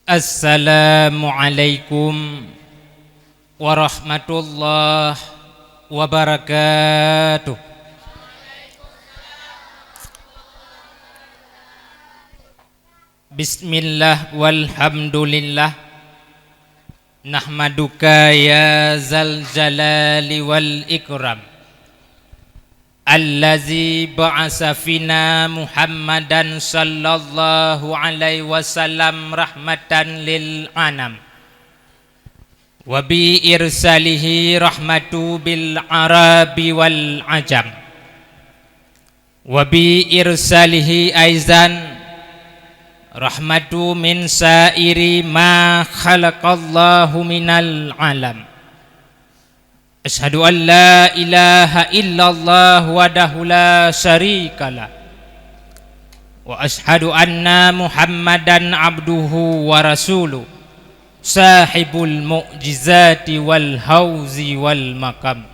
Assalamualaikum warahmatullahi wabarakatuh. Bismillah walhamdulillah. Nahmaduka ya zal jalali wal ikram, allazi ba'asa fina Muhammadan sallallahu alaihi wasallam rahmatan lil anam, wa bi irsalihi rahmatu bil arabi wal ajam, wa bi irsalihi aizan rahmatu min sairi ma khalaqallahu minal alam. Asyhadu an la ilaha illallah wahdahu la syarikalah, wa asyhadu anna Muhammadan abduhu wa rasuluh, sahibul mu'jizati wal hauzi wal maqam.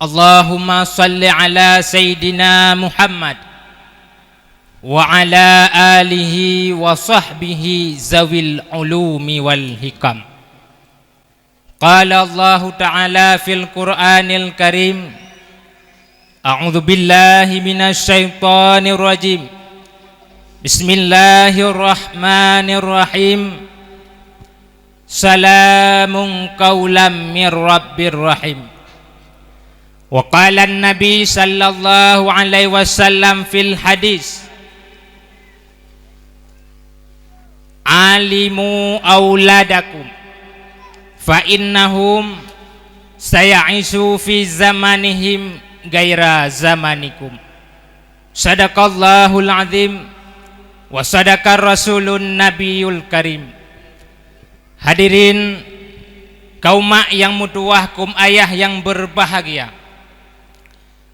Allahumma salli ala sayyidina Muhammad wa ala alihi wa sahbihi zawil ulumi wal hikam. Qala Allah Ta'ala fil Qur'anil Karim, a'udzu billahi minasy syaithanir rajim. Bismillahirrahmanirrahim. Salamun qaulam mir rabbir rahim. Wa qala an-nabi sallallahu alaihi wasallam fil hadis, alimu auladakum fa innahum saya'isu fi zamanihim gaira zamanikum. Sadaqallahul azim wa sadaqar rasulun nabiyul karim. Hadirin kaum mak yang mutuah, kum ayah yang berbahagia,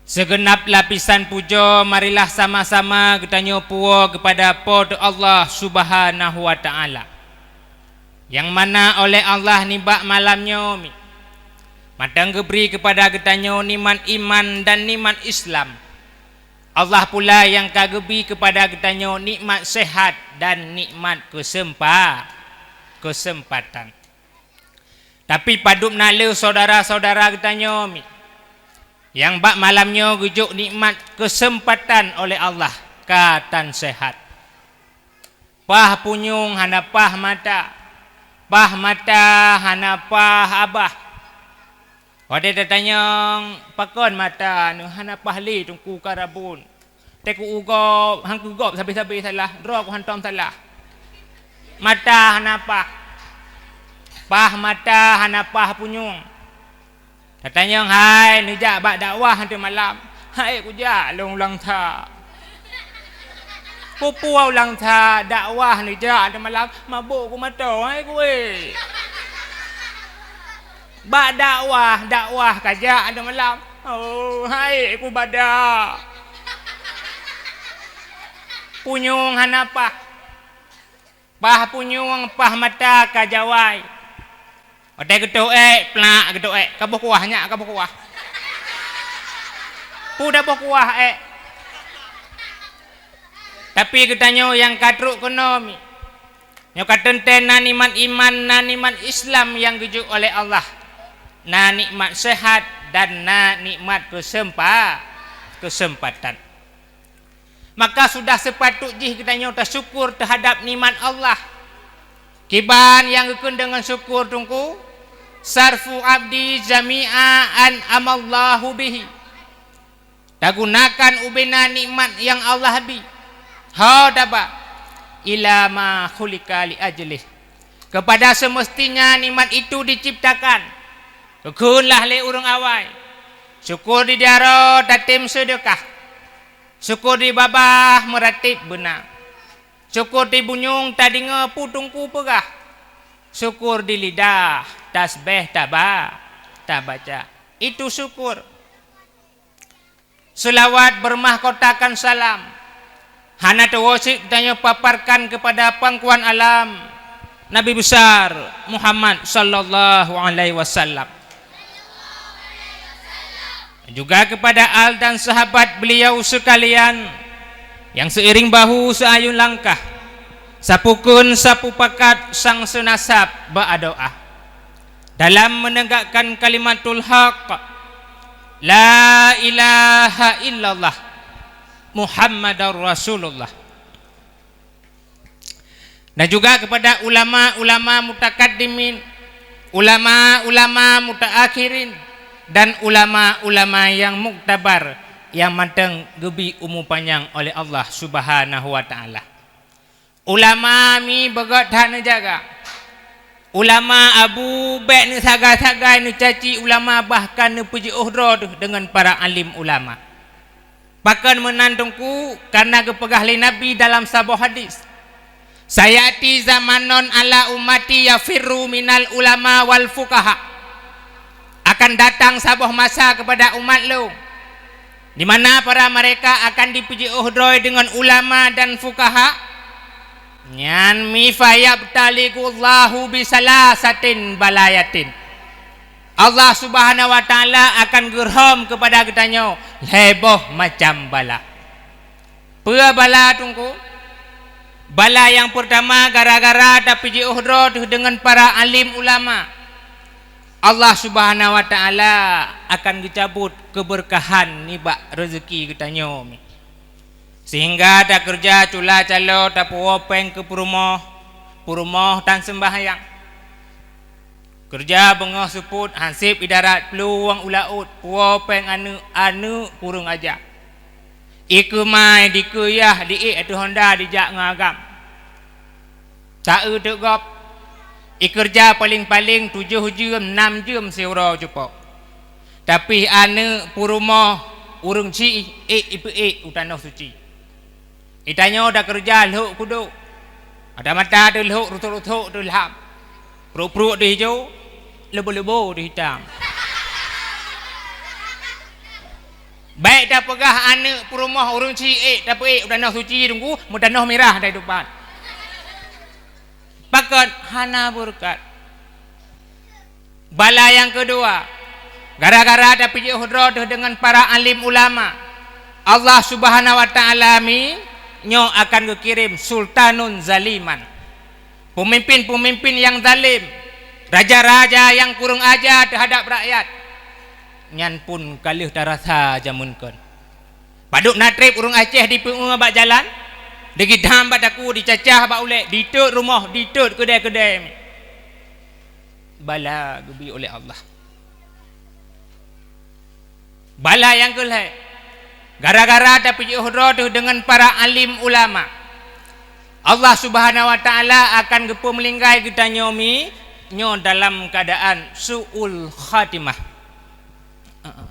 segenap lapisan puja marilah sama-sama kita nyopuo kepada pod Allah Subhanahu wa Ta'ala, yang mana oleh Allah nibak malamnya madang geberi kepada kita niman iman dan niman Islam. Allah pula yang kagebi kepada kita nikmat sehat dan nikmat kesempatan. Tapi paduk nale saudara-saudara kita yang bak malamnya gujuk nikmat kesempatan oleh Allah katan sehat. Pah punyung hana pah mata hana pah abah. Wade datanya pakon mata nu hana pah li tungku karabun. Teku ugop hangku gop sabi-sabi salah, drop hantom salah. Mata hana pah mata hana pah punyung. Katanya, hai nujak bak dakwah nanti malam. Hai kujak long tha. Pupuau lang tha dakwah nujak nanti malam. Mabuk ku mata hai kuwe. Bak dakwah kajak nanti malam. Oh, hai ku badak. Punyung hanapah. Pah punyung pah mata kajawai. Odai geduk plak geduk kabuh kuahnya kabuh kuah. Pudah boh kuah Tapi katanya yang katruk konomi. Nyo katenten na niman iman na niman Islam yang gejuk oleh Allah. Na nikmat sehat dan na nikmat kesempatan. Maka sudah sepatutnya katanya syukur terhadap nikmat Allah. Kiban yang ikut dengan syukur tungku sarfu abdi jami'a an amallahu bihi. Dagunakan ubena nikmat yang Allah bi. Hadaba ila ma khulika li ajlih. Kepada semestinya nikmat itu diciptakan. Kekunlah le urang awai. Syukur di diaro tatim sedekah. Syukur di babah meratib benar. Syukur di bunyung tadi ngeputungku pegah. Syukur di lidah tasbih tak baca. Itu syukur. Selawat bermahkotakan salam. Hana tawasik tanya paparkan kepada pangkuan alam Nabi besar Muhammad sallallahu alaihi wasallam. Juga kepada al dan sahabat beliau sekalian yang seiring bahu seayun langkah Sapukun sapu pakat sang senasab berdoa dalam menegakkan kalimatul haq, la ilaha illallah Muhammadar Rasulullah. Dan juga kepada ulama-ulama mutakaddimin, ulama-ulama mutaakhirin, dan ulama-ulama yang muktabar yang matang gebi umur panjang oleh Allah Subhanahu wa taala. Ulama mi begot hana jaga. Ulama Abu Bek ni sagai-sagai ni caci ulama, bahkan ni puji uhdra dengan para alim ulama. Bahkan menantungku karena kepegah li Nabi dalam sebuah hadis. Sayati zamanon ala ummati yafirru minal ulama wal fuqaha. Akan datang sebuah masa kepada umat lu di mana para mereka akan dipuji uhdra dengan ulama dan fuqaha. Nyan mi fayabtaliqullahu bisalasatin balayatin. Allah Subhanahu wa taala akan gerham kepada kitanya leboh macam bala. Pua bala tungku? Bala yang pertama gara-gara dapat uhdra dengan para alim ulama. Allah Subhanahu wa taala akan dicabut keberkahan ni bak rezeki kitanya mi. Sehingga tak kerja cula calo tak puopeng ke purumah tan sembahyang. Kerja bengah suput hansip idarat peluang ulaut puopeng anu kurung aja. Iku mai dikuyah di atu Honda dijak ngagam. Tak tegop. Kerja paling-paling 7 jam 6 jam seura jupok. Tapi anu purumah urung ci ipu utanah suci. Itanya dah kerja lhuk kudu. Ada mata tu lhuk rutuk-rutuk tu lham. Peruk-peruk dia hijau, lebo-lebo dia hitam. Baik dah pegah anak perumah urung ciik tapi udah nak suci tunggu mudanah merah dari depan. Pakat hana berkat. Bala yang kedua, gara-gara ada pergi uhdra dengan para alim ulama, Allah Subhanahu wa taala mi nyo akan kekirim sultanun zaliman, pemimpin-pemimpin yang zalim, raja-raja yang kurang ajar terhadap rakyat. Nyan pun kalih darasa jamunkan. Paduk natrip urung Aceh di pengunga bak jalan, digidam bak daku, dicacah bak ulek, ditut rumah, ditut kedai-kedai. Bala gebi oleh Allah. Bala yang kelai, gara-gara ada pergi uhdra dengan para alim ulama, Allah Subhanahu wa taala akan gepo melinggai kita nyomi nyo dalam keadaan suul khatimah.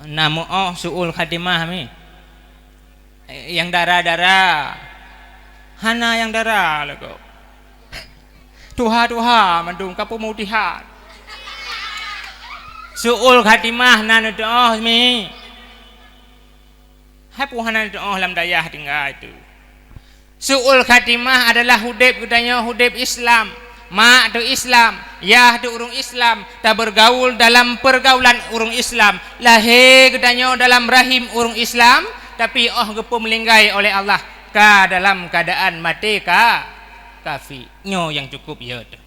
Nama suul khatimah mi. Yang darah-darah. Hana yang darah lah kau. Tuha mandung kapu mau tihat. Suul khatimah nanu doh mi. Hai puhanan doa dalam dayah tinggal itu. Suul khatimah adalah hudib katanya hudib Islam. Ma tu Islam, ya tu urung Islam, tak bergaul dalam pergaulan urung Islam. Lahir katanya dalam rahim urung Islam, tapi gepo melinggai oleh Allah ka dalam keadaan mati ka kafir. Nyo yang cukup ya tu.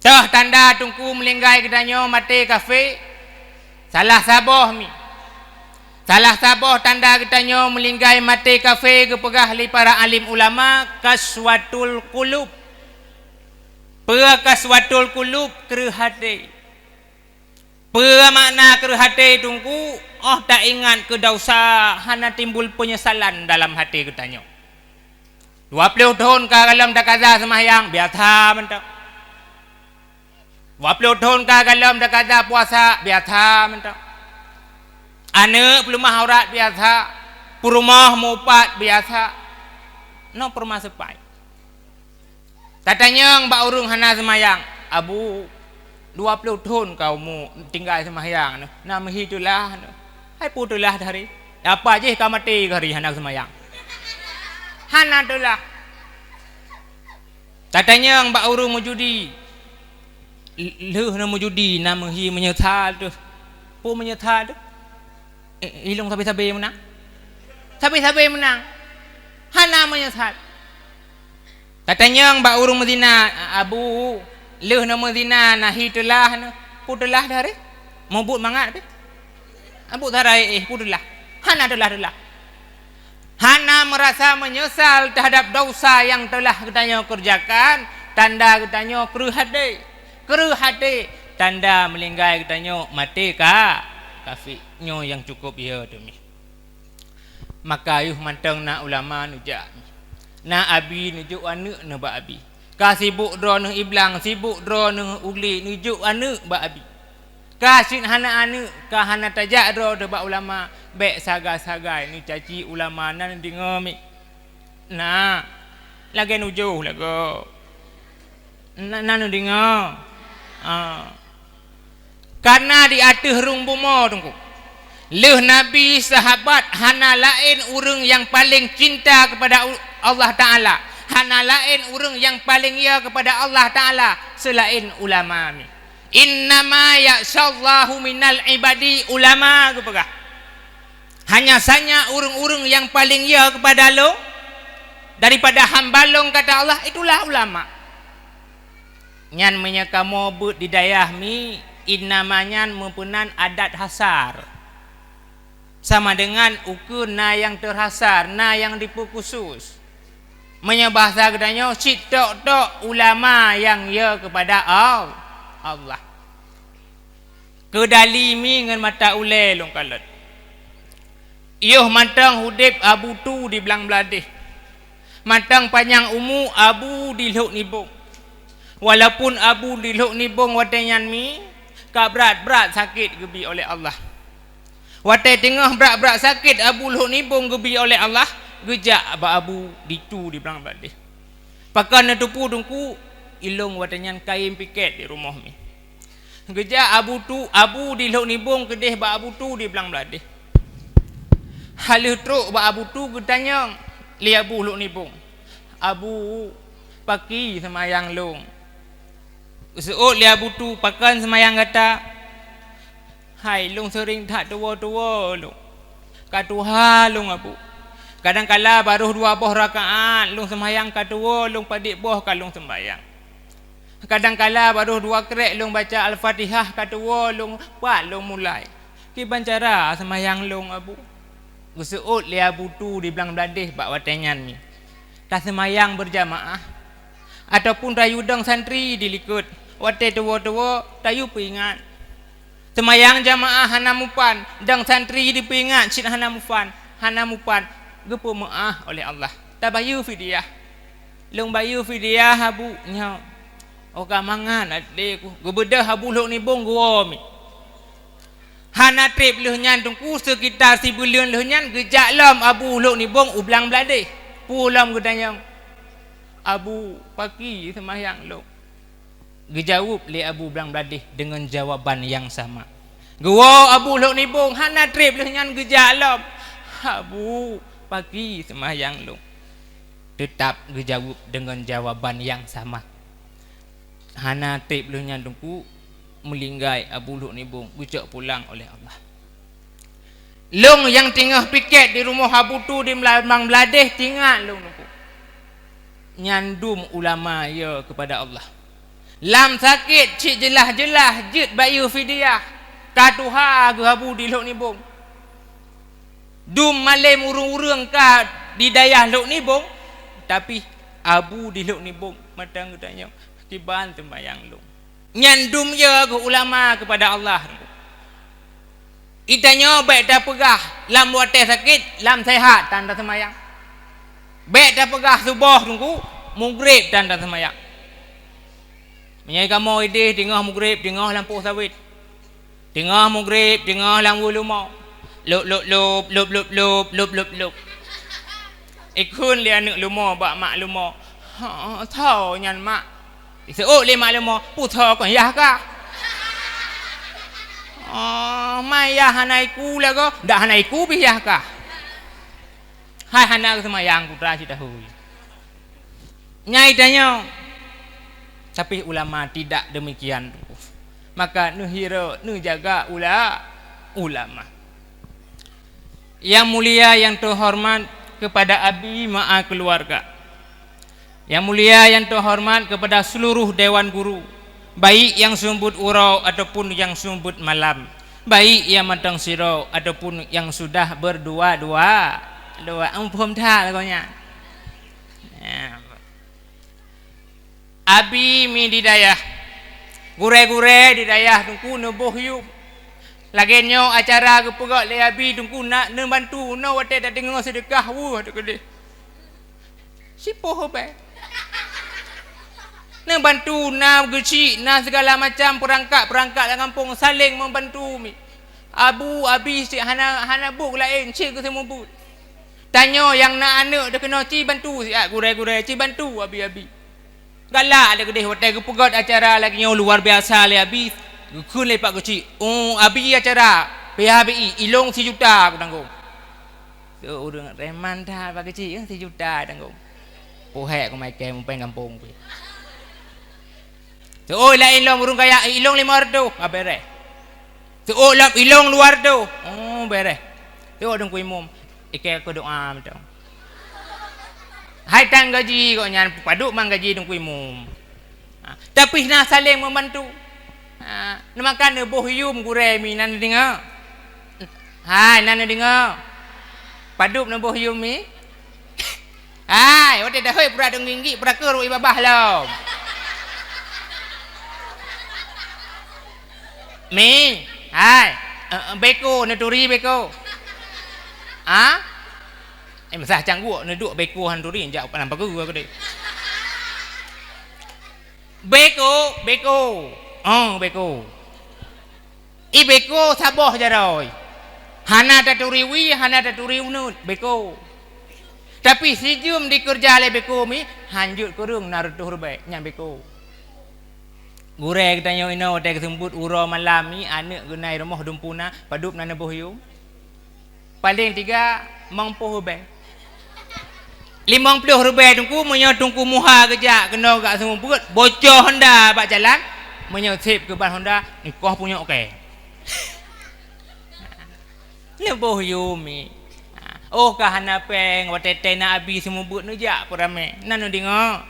Tah tanda tungku melinggai katanya mati kafir. Salah saboh mi. Salah saboh tanda kitanya melinggai mati kafir kepegah li para alim ulama kaswatul qulub. Kaswatul qulub kerhati. Makna kerhati tungku tak ingat ke dosa hana timbul penyesalan dalam hati kitanya. 20 tahun ka dalam dak kaza sembahyang biasa mentak. 20 tahun ka dalam dak kaza puasa biasa mentak. Anak pelumah aurat biasa, purumah mupat biasa, no perma sepai. Tatanya mbak urung hana semayang, abu 20 tahun kau mu tinggal semayang, nama hitulah, hai putulah dari, apa aja kau mati hari hana semayang, hana tulah. Tatanya mbak urung mujudi, nama mujudi, nama hi menyesal tu, pu menyesal tu. Ilung sabi-sabi menang. Sabi-sabi menang. Hana menyesal. Katanya mbak urung Medina abu leh nama Medina nahi telah putelah dah re. Mau but mangat be. Abu tarai putelah. Hana telah. Hana merasa menyesal terhadap dosa yang telah katanya kerjakan, tanda katanya keruh hati, tanda melinggai katanya mati kafirnya yang cukup ya demi. Maka ayuh mantang na ulama nujak. Na abi nujuk anak na ba abi. Ka sibuk dro na iblang, sibuk dro na ugli nujuk anak ba abi. Ka sin hana anak, ka hana tajak dro de ba ulama. Bek sagai-sagai ni caci ulama nan dengar mi. Nah, lagi nujuh lagu. Nan dengar. Karena di atas rumbumo tunggu. Leh Nabi sahabat hana lain urang yang paling cinta kepada Allah Ta'ala. Hana lain urang yang paling ia kepada Allah Ta'ala selain ulama ni. Innama ya'sallahu minal ibadi ulama ke pegah. Hanya saja urang-urang yang paling ia kepada lo daripada hamba long kata Allah itulah ulama. Nyan menyakamu but di dayah mi innamanyan mempunan adat hasar. Sama dengan ukur na yang terhasar, na yang dipukusus. Menyebahasa katanya tok ulama yang ya kepada Allah. Kedalimi dengan mata ulai long kalat. Iyuh matang hudip abu tu di belang beladih. Matang panjang umu abu di luk nibung. Walaupun abu di luk nibung watanyan mi ka berat sakit gebi oleh Allah. Watai tengah berat sakit abu luk nibung gebi oleh Allah, gejak abu ditu di belang beladih. Pakan tupu dungku ilung watanyan kain piket di rumah mi. Gejak abu di luk nibung kedih ba abu tu di belang beladih. Halih truk ba abu tu getanya li abu luk nibung. Abu paki semayang long. Seut li abu tu pakan semayang kata, hai long sering tak tua-tua long. Katuha long abu. Kadang-kala baru 2 boh rakaat long semayang katua long padik boh kalong sembayang. Kadang-kala baru 2 krek long baca Al-Fatihah katua long buat long mulai. Ki bancara semayang long abu. Geseut li abu tu di belang beladih bak watanyan ni. Tak semayang berjamaah ataupun rayu dang santri dilikut. Watai tua-tua tayu peringat. Semayang jamaah hana mupan, dang santri diperingat cit hana mupan. Gepo maah oleh Allah. Tak bayu fidyah. Long bayu fidyah abu nya. Oka mangan adekku. Gebedah abu luk ni bong gua mi. Hana trip lehnya tungku sekitar 1 bulan lehnya gejak lam abu luk ni bong ublang beladih. Pulam gedanyang abu pagi semayang luk. Gejawab li abu belang beladih dengan jawaban yang sama. Gua abu luk ni bong hana trip lehnya gejak lam abu pagi semayang luk. Tetap gejawab dengan jawaban yang sama. Hana trip lehnya tungku melinggai abu luk nibung bucak pulang oleh Allah. Long yang tengah piket di rumah abu tu di Belang Beladih tinggal long nuku. Nyandum ulama ya kepada Allah. Lam sakit cik jelah jit bayu fidyah. Katuha ge abu di luk nibung. Dum malem urung-urung ka di dayah luk nibung tapi abu di luk nibung matang katanya tiban tembayang long. Nyandum je ke ulama kepada Allah. Itanya baik dah pegah lam watai sakit lam sehat tanda semayang. Baik dah pegah subuh tunggu maghrib tanda semayang. Menyai kamu ide tengah maghrib tengah lampu sawit. Tengah maghrib tengah lampu lumau. Lup. Ikun li anak lumau bak mak lumau. Ha tahu nyan mak. Seuk le mak lumau putra kon yah ka. Mai yah hanaiku lago dak hanaiku biyah ka. Hai hana semayang putra si tahu. Nyai tanya. Tapi ulama tidak demikian. Maka nu hira nu jaga ulama. Yang mulia yang terhormat kepada abi ma'a keluarga. Yang mulia yang terhormat kepada seluruh dewan guru, baik yang sumbut urau ataupun yang sumbut malam, baik yang matang siro ataupun yang sudah berdua-dua. Dua ampun dah lagunya. Abi mi di dayah, gure-gure di dayah tungku nebuh yuk. Lagenyo acara kepegak le abi tungku nak membantu no wate dah dengar sedekah wu tu gede. Sipo hobe. Nak bantu nak gecik nak segala macam perangkat dalam kampung saling membantu mi. Abu abi si hana buk lain cik ke semua buk. Tanya yang nak anak dah kena ci bantu si gure-gure ci bantu abi. Galak ada gede hotel kepegat acara lagi yang luar biasa le abi. Kun le pak gecik. Oh abi acara PHBI ilong 1 juta aku tanggung. So urang reman dah pak gecik 1 juta tanggung. Pohek aku mai ke mumpai kampung pi. So oi lain long burung kaya ilong 500 beres. So lap ilong luar tu. Oh beres. Tengok dong ku imam. Ikai aku doa macam. Hai tang gaji kau nyan paduk mang gaji dong ku imam. Tapi nak saling membantu. Nak makan boh yum gure mi nan dengar. Hai nan dengar. Paduk na boh yum mi. Hai, wate dah hoi pura dong nginggi pura ke ru ibabah lo. Mi, hai, beko naturi beko. Masah canggu naduk beko handuri jak palam bagu aku deh. Beko. Oh, beko. Beko saboh jaroi. Hana taturi wi, hana taturi unut beko. Tapi sijum dikerja le beko mi, hanjut kurung narutuh rubai nyan beko. Gure katanya ino ada kesembut ura malam ni anak gunai rumah dumpuna padup nana bohyu. Paling 3 mampu rubai. 50 rubai tungku menyo tungku muha kejak kena gak semua perut bocor Honda bak jalan menyo sip ke ban Honda ni kau punya okey. Ni bohyu mi. Oh kahana peng watete na abi semua but nu jak porame. Nanu dengar.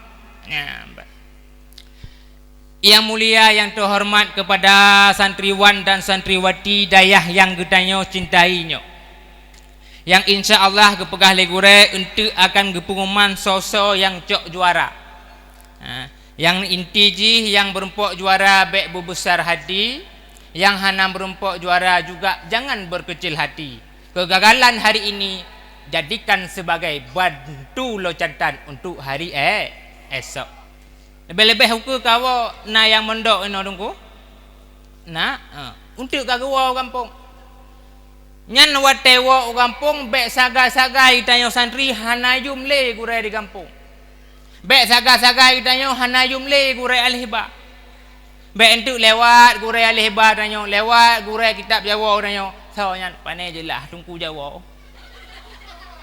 Yang mulia yang terhormat kepada santriwan dan santriwati dayah yang getanyo cintainya. Yang insya Allah kepegah legure untuk akan pengumuman sosok yang cok juara. Yang inti ji yang berempok juara baik berbesar hati, yang hanam berempok juara juga jangan berkecil hati. Kegagalan hari ini jadikan sebagai bantu locatan untuk hari esok. Lebih-lebih hukum kau na yang mondok ino dongku. Na untuk kagawa kampung. Nyan watewa kampung bek sagai-sagai tanyo santri hanayum le gurai di kampung. Bek sagai-sagai tanyo hanayum le gurai al-hiba. Bek entuk lewat gurai al-hiba tanyo, lewat gurai kitab Jawa tanyo. So nyan pandai jelah tungku Jawa.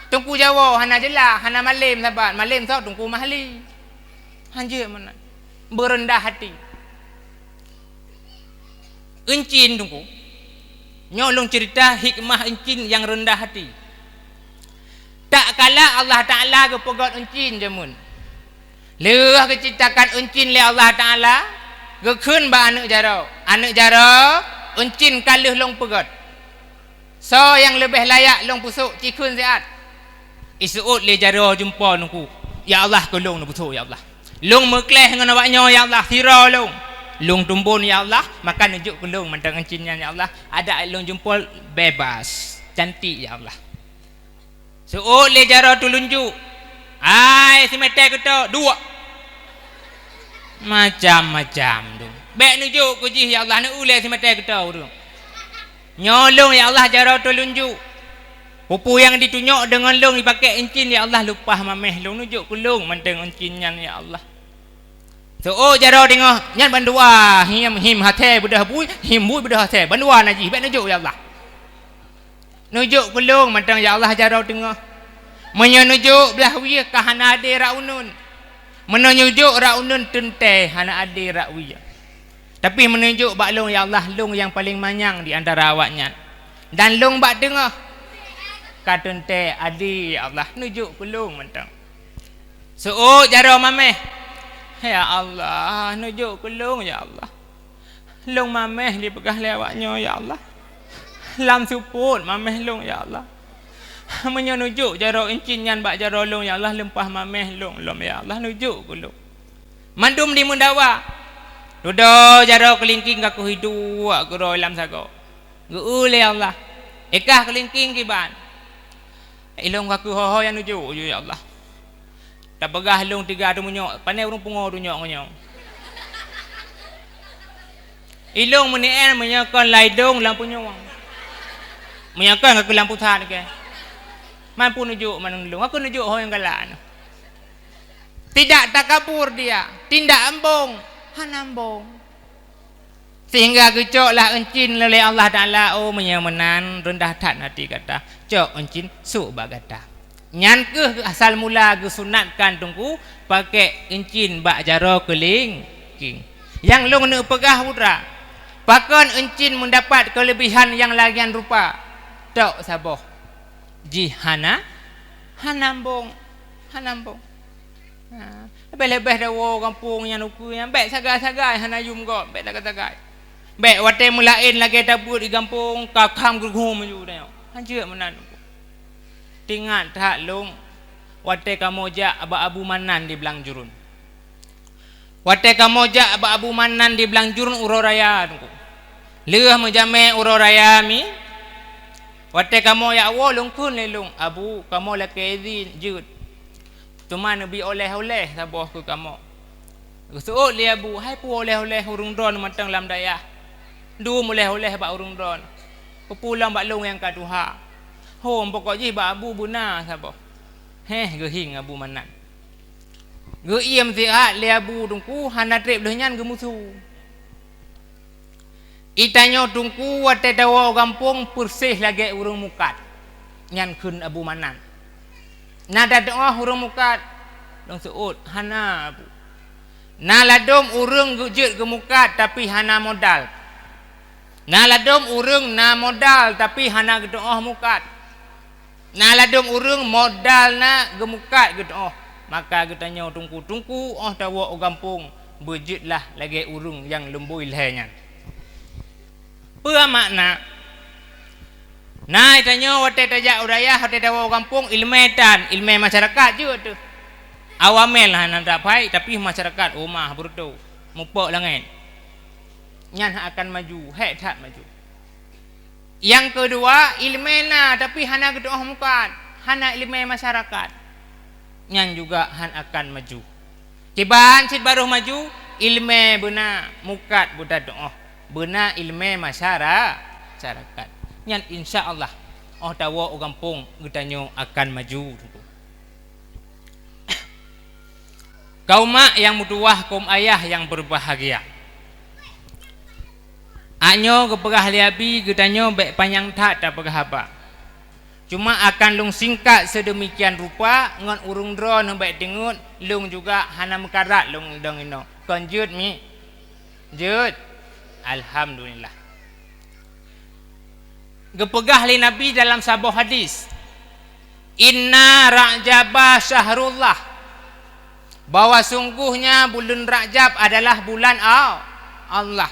Tungku Jawa hana jelah, hana malim sahabat. Malim so tungku mahli. Hanjir mana berendah hati encin tungku nyolong cerita hikmah encin yang rendah hati. Tak kala Allah Ta'ala kepegat encin jamun lewah keceritakan encin le Allah Ta'ala gekun ba anak jaro encin kaluh long pegat so yang lebih layak long pusuk cikun siat isuut le jaro jumpa nungku ya Allah kolong nu pusuk ya Allah. Long mekleh dengan awaknya ya Allah sira long. Long tumbun ya Allah makan nunjuk ke long mentang encinnya ya Allah. Ada long jempol bebas cantik ya Allah. So le jara tu lunjuk. Ai si mete kita 2. Macam-macam tu. Bek nunjuk ke ji ya Allah nak ule si mete kita tu. Nyolong ya Allah jara tu lunjuk. Pupu yang ditunjuk dengan long dipakai encin ya Allah lupa mameh long nunjuk ke long mentang encinnya ya Allah. So jaro tengok nyan bandua him hate budah bui him bui budah hate bandua naji bek nunjuk ya Allah. Nunjuk kulung matang ya Allah jaro tengok. Menunjuk belah wiya ka hana ade raunun. Menunjuk raunun tente hana ade rawiya. Tapi menunjuk bak long ya Allah long yang paling manyang di antara awaknya. Dan long bak tengah ka tente ade ya Allah nunjuk kulung matang. Su'ud jaro mameh. Ya Allah, nujuk kulung ya Allah. Long mameh dipegah lewatnya ya Allah. Lam suput mameh long ya Allah. Menyo nujuk jaro encin nyan bak jaro long ya Allah lempah mameh long ya Allah nujuk kulung. Mandum di mundawa. Dodo jaro kelingking kaku hidu aku ro lam sago. Geule Allah. Ekah kelingking kiban. Ilong kaku ho yang nujuk ya Allah. Tak pegah long tiga tu munyok. Pandai urung pungo tu nyok. Ilong menien menyokon laidong lampu nyawang. Menyokon aku lampu than ke. Mampu nujuk manung aku nujuk ho yang galak. Tidak takabur dia, tindak embung, hanambung. Sehingga kecoklah encin oleh Allah Taala menyemenan rendah tat hati kata. Cok encin su bagata. Nyan ke asal mula ke sunatkan tungku pakai encin bak jaro keling king. Yang long nak pegah putra. Pakon encin mendapat kelebihan yang lagian rupa. Tok saboh. Jihana hanambung. Lebih-lebih dawa kampung yang nuku yang baik sagai-sagai hanayum go baik sagai-sagai. Baik wate mulain lagi tabut di kampung kakam gergum ju dah. Hanjek menan. Tingat tak long wate kamoja abu manan di belang jurun. Wate kamoja abu manan di belang jurun uroraya tu. Leuh menjame uroraya mi. Wate kamo ya awo long kun le long abu kamo la kezin jut. Cuma nabi oleh-oleh saboh ku kamo. Suut li abu hai pu oleh-oleh urung dron matang lam dayah. Du oleh-oleh ba urung dron. Pulang ba long yang kaduha. Hom pokok ji ba abu buna saboh. Gehing abu manan. Ge iem sihat li abu dungku hanatrip leh nyan ge musu. Itanyo tungku wate dawa kampung persih lagi urung mukat. Nyan kun abu manan. Nada doa urung mukat. Dong suut hana abu. Naladom urung gujut ke mukat tapi hana modal. Naladom urung na modal tapi hana gedoah mukat. Naladom urung modal na gemukat gedoah. Maka getanyo tungku dawa kampung bejutlah lagi urung yang lembui lehernya. Apa makna? Nah, tanya wate tajak uraya wate dawa kampung ilmetan, ilmu masyarakat je tu. Awamel han tak baik tapi masyarakat rumah bertu. Mupok langit. Nyan akan maju, tak maju. Yang kedua, ilmena tapi hana gedoh mukat, hana ilmu masyarakat. Nyan juga han akan maju. Kiban sid baru maju, ilmu benar mukat budak doa. Benar ilmu masyarakat. Yang insya-Allah dawa kampung getanyo akan maju. Kaum mak yang mutuah, kaum ayah yang berbahagia. Anyo kepegah liabi getanyo baik panjang tak pegah apa. Cuma akan lung singkat sedemikian rupa ngon urung dron baik tengut lung juga hana mekarat lung dong ino. Konjut mi. Jut. Alhamdulillah. Gepegah li Nabi dalam sebuah hadis. Inna Rajaba syahrullah. Bahwa sungguhnya bulan Rajab adalah bulan Allah.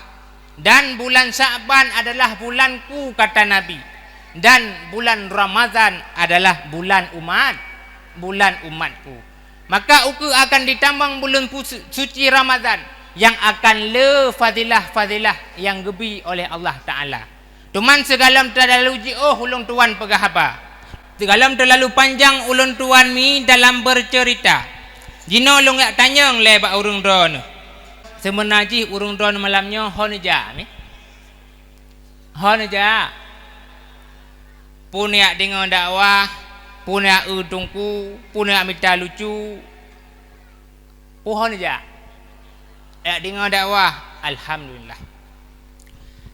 Dan bulan Sya'ban adalah bulanku kata Nabi. Dan bulan Ramadan adalah bulan umatku. Maka uku akan ditambang bulan suci Ramadan yang akan le fadilah yang gebi oleh Allah Ta'ala. Tuman segalam terlalu ulung tuan pegah apa. Segalam terlalu panjang ulung tuan mi dalam bercerita. Jino ulung nak tanya le bak urung dron. Semenaji urung dron malamnya honeja mi. Honeja. Punya dengan dakwah, punya udungku, punya minta lucu. Honeja. Dengan dakwah alhamdulillah.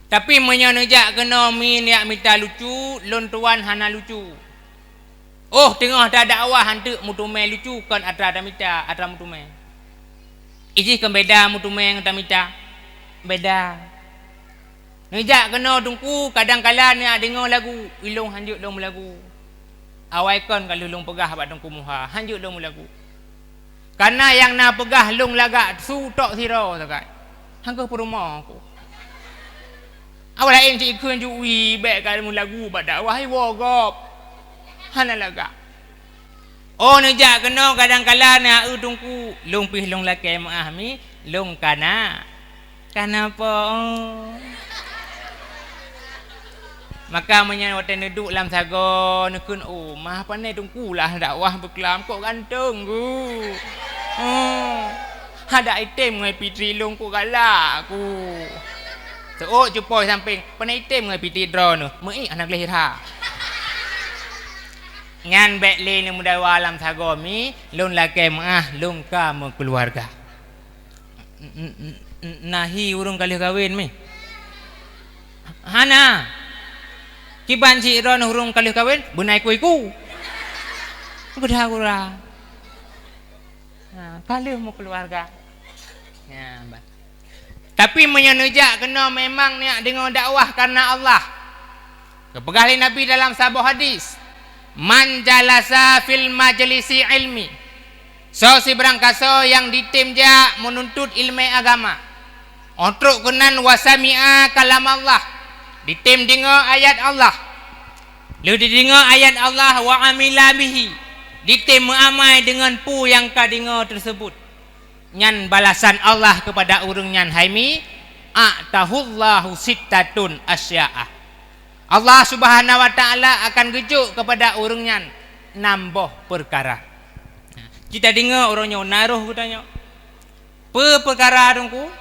Tapi menyanejak kena minyak minta lucu, lon tuan hana lucu. Tengah dah dakwah hantu mutume lucu kan ada minta, ada mutume. Iji kan beda mutume dengan minta. Beda. Nejak kena tungku kadang-kala ni dengar lagu, ilung hanjuk long lagu. Awai kon kalau long pegah abak tungku muha, hanjuk long lagu. Karena yang na pegah lung lagak su tok siro sakai. Hang ke rumah aku. Awak lain cik ikun juwi baik kalau lagu pada wahai wogop. Hana lagak. Oh nejak kena kadang-kala na tungku lung pih lung laki maah mi lung kana. Kenapa? Oh. Maka menyawatan duduk dalam saga nekun oh mah pandai tungkulah dakwah berkelam kok gantung ku. Ada item ngai pitri long ku galak ku. So jupoi samping pandai item ngai pitri draw nu. Mai anak lahir. Ngan bek le ni muda walam saga mi lun laki maah lung kamu keluarga. Nahi urung kali kawin mi. Hana Kiban si ron hurung kali kawin bunai kuiku. Bedah kurang. Nah, kali mau keluarga. Ya, tapi menyenujak kena memang ni dengan dakwah karena Allah. Kepegali Nabi dalam sebuah hadis. Man jalasa fil majlisi ilmi. So si berangkaso yang ditimja menuntut ilmu agama. Untuk kenan wasami'a kalam Allah. Ditim dengar ayat Allah. Lu didengar ayat Allah wa amila bihi. Ditim mengamai dengan pu yang ka dengar tersebut. Nyan balasan Allah kepada urang nyan haimi a'tahullahu sittatun asya'a. Allah Subhanahu wa taala akan gejuk kepada urang nyan nambah perkara. Kita dengar orangnya naruh katanya. Perkara dongku.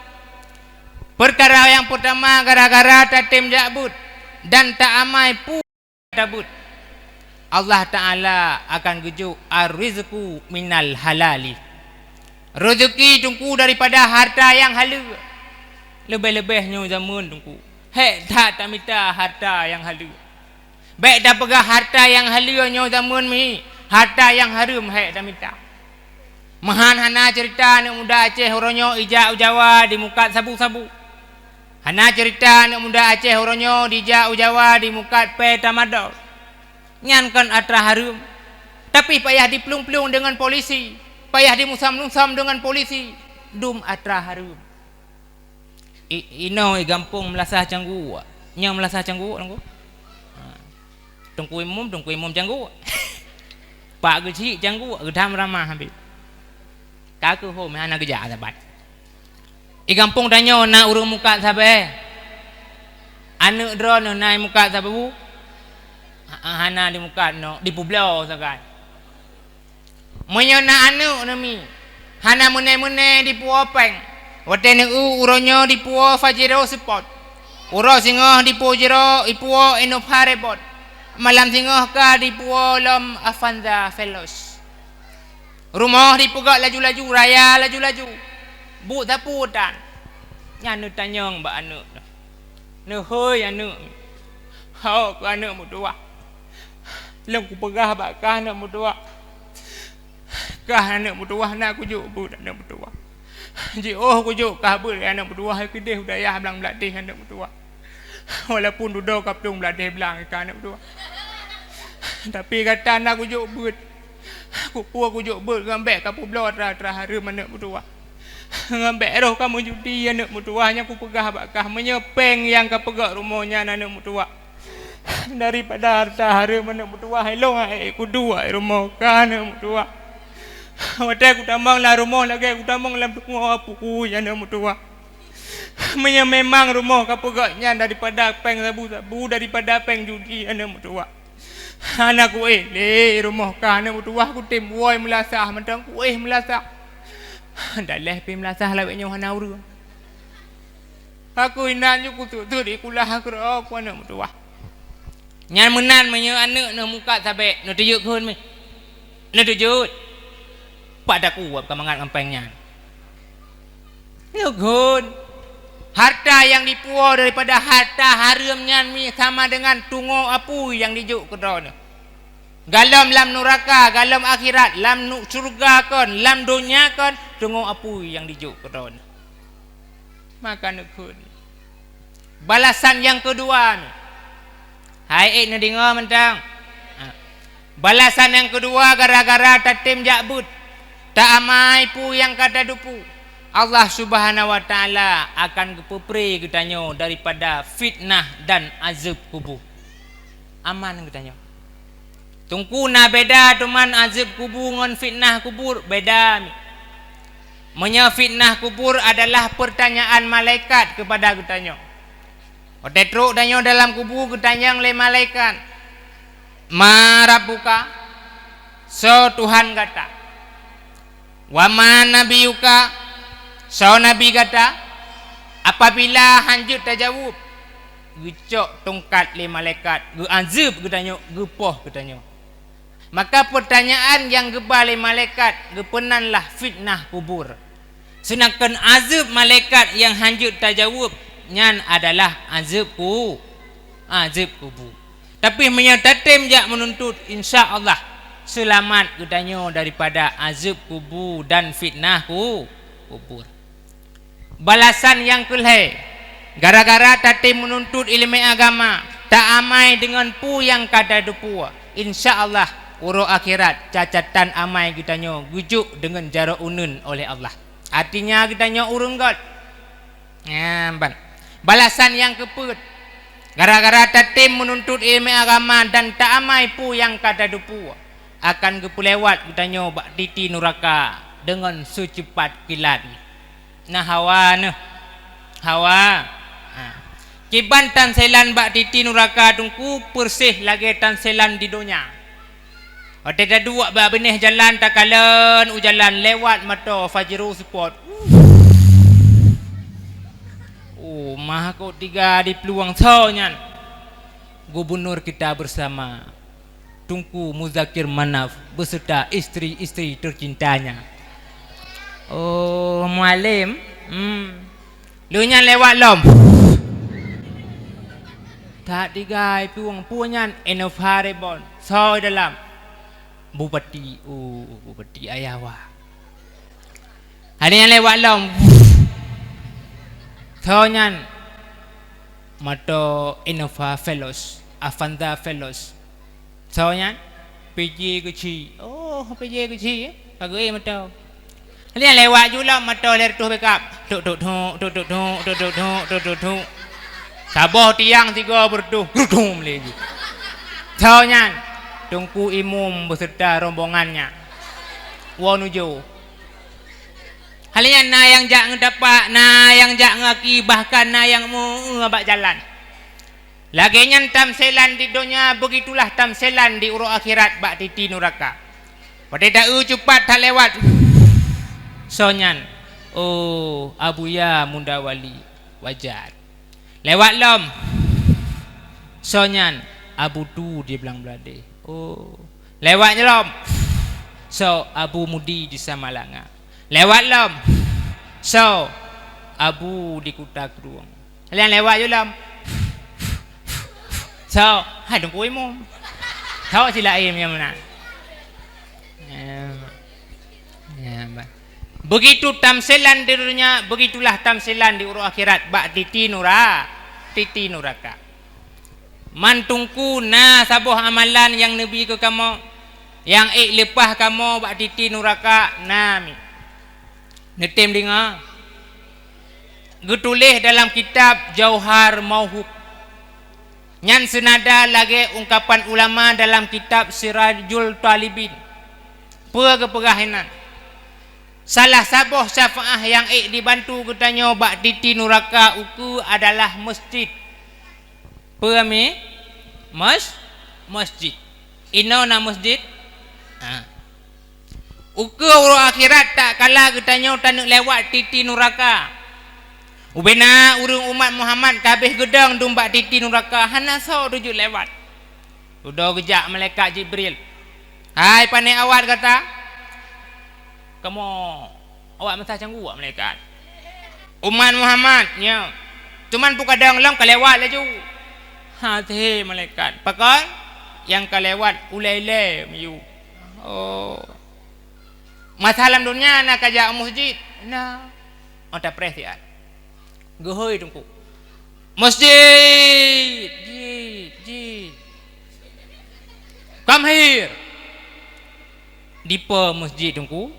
Perkara yang pertama gara-gara tatim jabut dan tak amai pu jabut. Allah Ta'ala akan gejuk ar-rizqu minal halali. Rezeki tungku daripada harta yang halal. Lebih-lebihnya zaman tungku. Hek tak minta harta yang halal. Baik dah pegang harta yang halalnya zaman mi. Harta yang haram hek tak minta. Mahan hana cerita anak muda Aceh orangnya ijak Jawa di muka sabu-sabu. Hana cerita anak muda Aceh orangnya di Jawa di muka pe tamadol. Nyankan atra harum. Tapi payah dipelung-pelung dengan polisi. Payah dimusam-musam dengan polisi. Dum atra harum. Ino gampung melasah canggu. Nyang melasah canggu angku. Tungku imum canggu. Pak geci canggu gedam ramah habis. Kaku ho me hana geja sabat. Gampung tanya na urang muka sabe. Anu drone na muka sabu. Hana di muka no di publau sakan. Menyona anu nami. Hana mune-mune di puopeng. Watene uronyo di puo fajiro spot. Uro singoh di puo jero ipuo enopare bot. Malam singoh ka di puo lom Avanza Veloz. Rumah di pugak laju-laju raya laju-laju. Bu taputan. Nyanu tanyong ba anu. Nu hoi anu. Hau ku anu mudua. Lem ku pegah ba ka anu mudua. Kah anu mudua na ku juk bu anu mudua. Ji oh ku juk kah bu anu mudua hai kedeh budaya belang belatih anu mudua. Walaupun duduk kaptung belatih belang ka anu mudua. Tapi kata nak ku juk but. Ku puak ku juk but ngambek kapu blot ra harum anu mudua. Ngambek roh kamu judi anak mutuahnya ku pegah bakah menyepeng yang ke pegak rumahnya anak mutuah. Daripada harta harum anak mutuah helong ku dua rumah kan anak mutuah. Wadah ku tambang lah rumah lagi ku tambang lah rumah apuku anak mutuah. Memang rumah ke pegaknya daripada peng sabu daripada peng judi anak mutuah. Anak ku le rumah kan anak mutuah ku tim woi melasah mentang ku melasah. Dah leh pi melasah laweknya hana uru. Aku inannya ku tu di kulah aku aku anak mutuah. Nyan menan menyo anak no muka sabe no tujuk kun mi. No tujuk. Pada ku kamangan empengnya. No kun. Harta yang dipuo daripada harta haramnya mi sama dengan tungo apu yang dijuk kedona. Galam lam neraka, galam akhirat, lam surga kon, lam dunia kon, tungo apu yang dijuk kedona. Maka nekun. Balasan yang kedua. Hai nak dengar mentang. Balasan yang kedua gara-gara tatim jabut. Tak amai pu yang kata dupu. Allah Subhanahu wa taala akan kepepre katanya daripada fitnah dan azab kubur. Aman katanya. Tungku na beda teman azab kubur dengan fitnah kubur beda. Menya fitnah kubur adalah pertanyaan malaikat kepada katanya. Otetruk danyo dalam kubur katanya oleh malaikat. Ma rabbuka? So Tuhan kata. Wa ma nabiyuka? So Nabi kata. Apabila hanjut tajawub, gecok tongkat le malaikat, ge azab katanya, gepoh katanya. Maka pertanyaan yang gebal le malaikat, gepenanlah fitnah kubur. Sedangkan azab malaikat yang hanjut tajawub nyan adalah azab kubur. Tapi menyatatim jak menuntut insya-Allah selamat katanya daripada azab kubur dan fitnah kubur. Balasan yang kelih gara-gara tatim menuntut ilmu agama tak amai dengan pu yang kada depu. Insya-Allah urut akhirat cacatan amai kitanya gujuk dengan jara unun oleh Allah. Artinya kitanya urung god. Balasan yang keput gara-gara tatim menuntut ilmu agama dan tak amai pu yang kada depu akan kepulewat kitanya bak titi neraka dengan secepat kilat. Nah hawa kiban tanselan bak titi neraka tungku persih lagi tanselan di dunia. Ada dua bak benih jalan takalan ujalan lewat mata Fajru Sport. Oh, mah kau tiga di peluang sonyan. Gubernur kita bersama Tunku Muzakir Manaf beserta istri-istri tercintanya. Oh, mualim. Lu nyan lewat lom. Tak tiga peluang punyan enofarebon. So dalam Bupati Ayawa. Ada yang lewat lom. Thonyan Mato Innova Fellows, Avanda Fellows. Thonyan PJ kecil. Oh, PJ kecil Kagui mato. Ada yang lewat juga mato ler tu backup. Tuk. Sabah tiang tiga bertuh. Gudum lagi. Thonyan Tungku Imum beserta rombongannya wanuju. Halian na yang jak ngedapak, na yang jak ngaki, bahkan na yang ngabak jalan. Lagi nyantam selan di dunia, begitulah tamselan di urut akhirat bak titi neraka. Pada dak cepat tak lewat. Sonyan, oh Abuya Mundawali wajar. Lewat lom. Sonyan, Abu tu di belang belade. Oh, lewat lom. So Abu Mudi di Samalanga. Lewat lom. So Abu di Kuta Keruang. Kalian lewat je lom. So hai tunggu imu. Tahu sila aim yang mana? Begitu tamselan di dunia, begitulah tamselan di urut akhirat bak titi neraka. Mantungku na sabuh amalan yang Nabi ke kamu, yang lepah kamu bak titi neraka nami. Netem dengar. Getulih dalam kitab Jauhar Mauhub. Nyan senada lagi ungkapan ulama dalam kitab Sirajul Talibin. Pergeperahinan. Salah sabuh syafaah yang dibantu katanya bak titi neraka uku adalah masjid. Perami masjid. Ino na masjid. Uku urut akhirat tak kalah katanya tak lewat titi neraka. Ubena urung umat Muhammad kabeh gedang dumbak titi neraka hana so tuju lewat. Udah gejak malaikat Jibril. Hai pandai awak kata. Kamu awak masa canggu awak malaikat. Umat Muhammad nya. Cuman buka kadang lam kelewat laju. Hati malaikat. Pakai yang kelewat ulai-ulai miu. Oh. Masalah dunia nak ajak masjid. Nah. Ada perhatian. Gehoi tungku. Masjid. Jid. Come here. Di masjid tungku.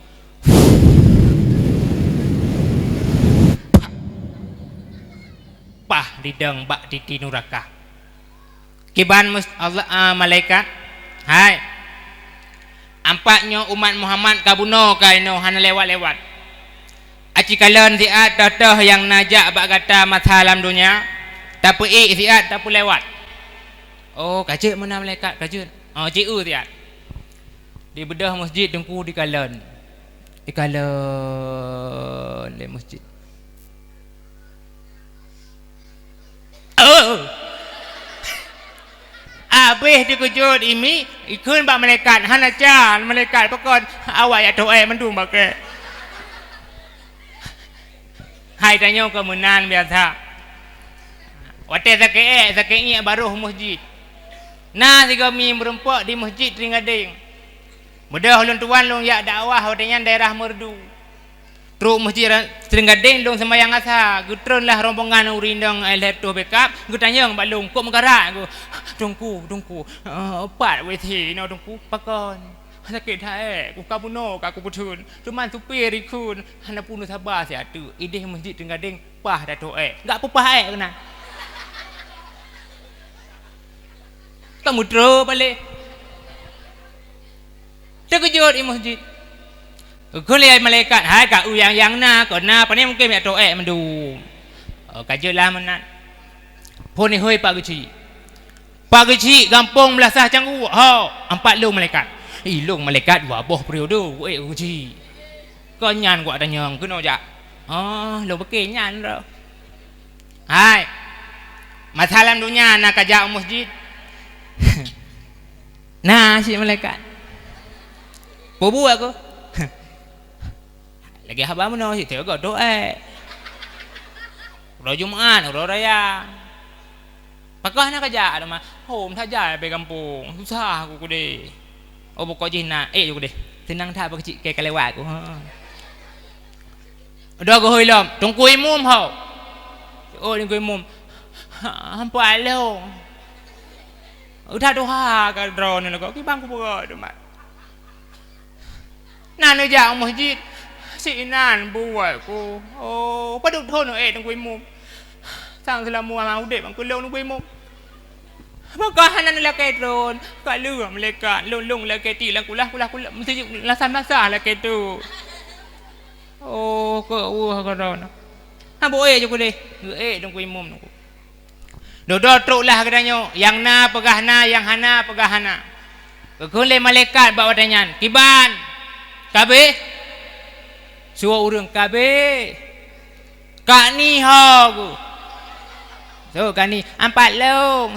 pah ridang bak titi neraka. Kiban Allah malaikat. Hai. Ampaknya umat Muhammad kabuno kaino hana lewat-lewat. Aci kalian ziat datah yang najak bak kata masalam dunia. Tapi ziat tapi lewat. Oh, kacik mana malaikat kacik. Oh, ciu ziat. Di bedah masjid tengku di kalian. Di kalian le masjid. Oh. Habis dikejut ini ikun bak malaikat hana jan malaikat pakon awak ya doa mendu make. Hai tanya ke menan biasa. Wate zakei baru masjid. Nah tiga mi merempak di masjid Ringading. Mudah ulun tuan long ya dakwah wadanya daerah Merdu. Truk masjid Ringading long sembahyang asa. Gutron lah rombongan urindang air tu backup. Gutanya yang balung kok mengarak aku. Tungku. Pat weti no tungku pakon. Sakit hae ku kabuno ka ku putun. Cuman supir ikun hana punu sabar sia tu. Ideh masjid Ringading pah dato Enggak apa-apa kena. Kamu terus balik. Terkejut di masjid. Kau lihat malaikat. Hai kau yang na kau na. Pani mungkin ya doa mendu. Kajelah menat. Poni hoi pak kecil. Pak kecil gampang belasah canggu. Empat long malaikat. Long malaikat wabah periode. Kecil. Kau nyan gua tanya kena jak. Lo pakai nyan dah. Hai. Masalah dunia nak kajak masjid. Nah si malaikat bobo aku lagi haba mana si tega doa Jumat raya pakah nak kerja ada mah home saja pe kampung susah aku deh pokok jina aku deh tenang tak apa kecil kayak kelewat aku udah aku hilang tunggu imum tunggu imum hampa lo udah doa ka drone ni kau kibang ku buat mat. Nan aja masjid si nan buat ku. Oh, paduk thon tunggu imum. Sang selamu mau dek bang ku long tunggu imum. Maka hanan la ke drone, ka leuam malaikat lung la ke ti la kulah mesti lasan masa la ke tu. Oh, ko ka drone. Ha boe je ku deh. Tunggu imum tu. Dodo truk lah katanya. Yang na pegah na, yang hana pegah hana. Kekule malaikat bawa tanyan. Kiban. Kabe. Suruh urang kabe. Kak ni ho. So kak ni. Empat long.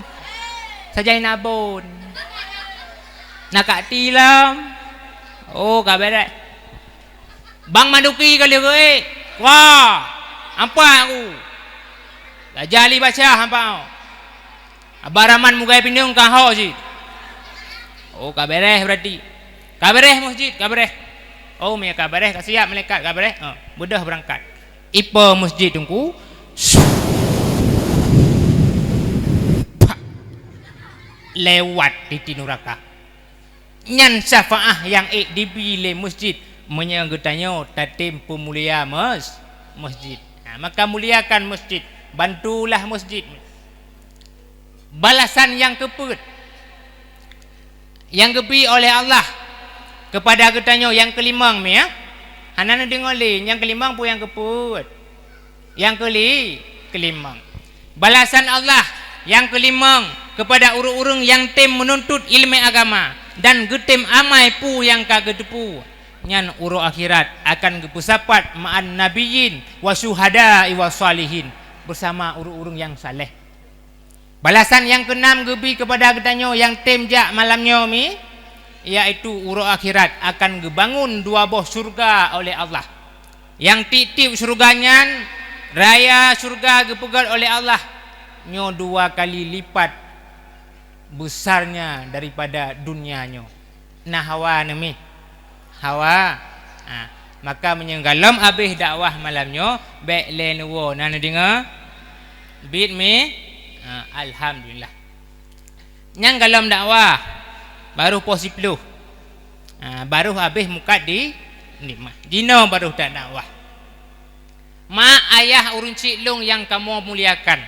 Sajai nabun. Nak kak tilam. Oh kabe dah. Bang Manduki kali ke. Wah. Empat aku. Jali baca hampa. Abaraman mugai pinung kau sih. Oh kabareh berarti. Kabareh masjid kabareh. Oh me kabareh kasiap malaikat kabareh. Mudah berangkat. Ipa masjid tungku. Lewat di neraka. Nyan syafaah yang dibile masjid menyanggutannya tatim pemulia masjid. Maka muliakan masjid. Bantulah masjid. Balasan yang keput yang kepi oleh Allah kepada ketanyo yang kelimang ya. Anak dengar le yang kelimang pun yang keput. Yang kelimang. Balasan Allah yang kelimang kepada urung-urung yang tem menuntut ilmu agama dan getem amai pu yang kagedepu. Nyan uru akhirat akan kepusapat ma'an nabiyyin wa syuhada wa salihin bersama urung-urung yang saleh. Balasan yang keenam gebi kepada gedanyo yang temjak malamnya mi iaitu uru akhirat akan gebangun dua buah surga oleh Allah. Yang titip surganya raya surga gepegat oleh Allah nyo dua kali lipat besarnya daripada dunianyo. Nah hawa nami hawa. Maka menyenggalam habis dakwah malamnya baik lenwo nana dengar bid mi alhamdulillah. Nyang galam dakwah baru posiplu. Baru habis mukat di nikmat. Jino baru tak dakwah. Ma ayah urun cik long yang kamu muliakan.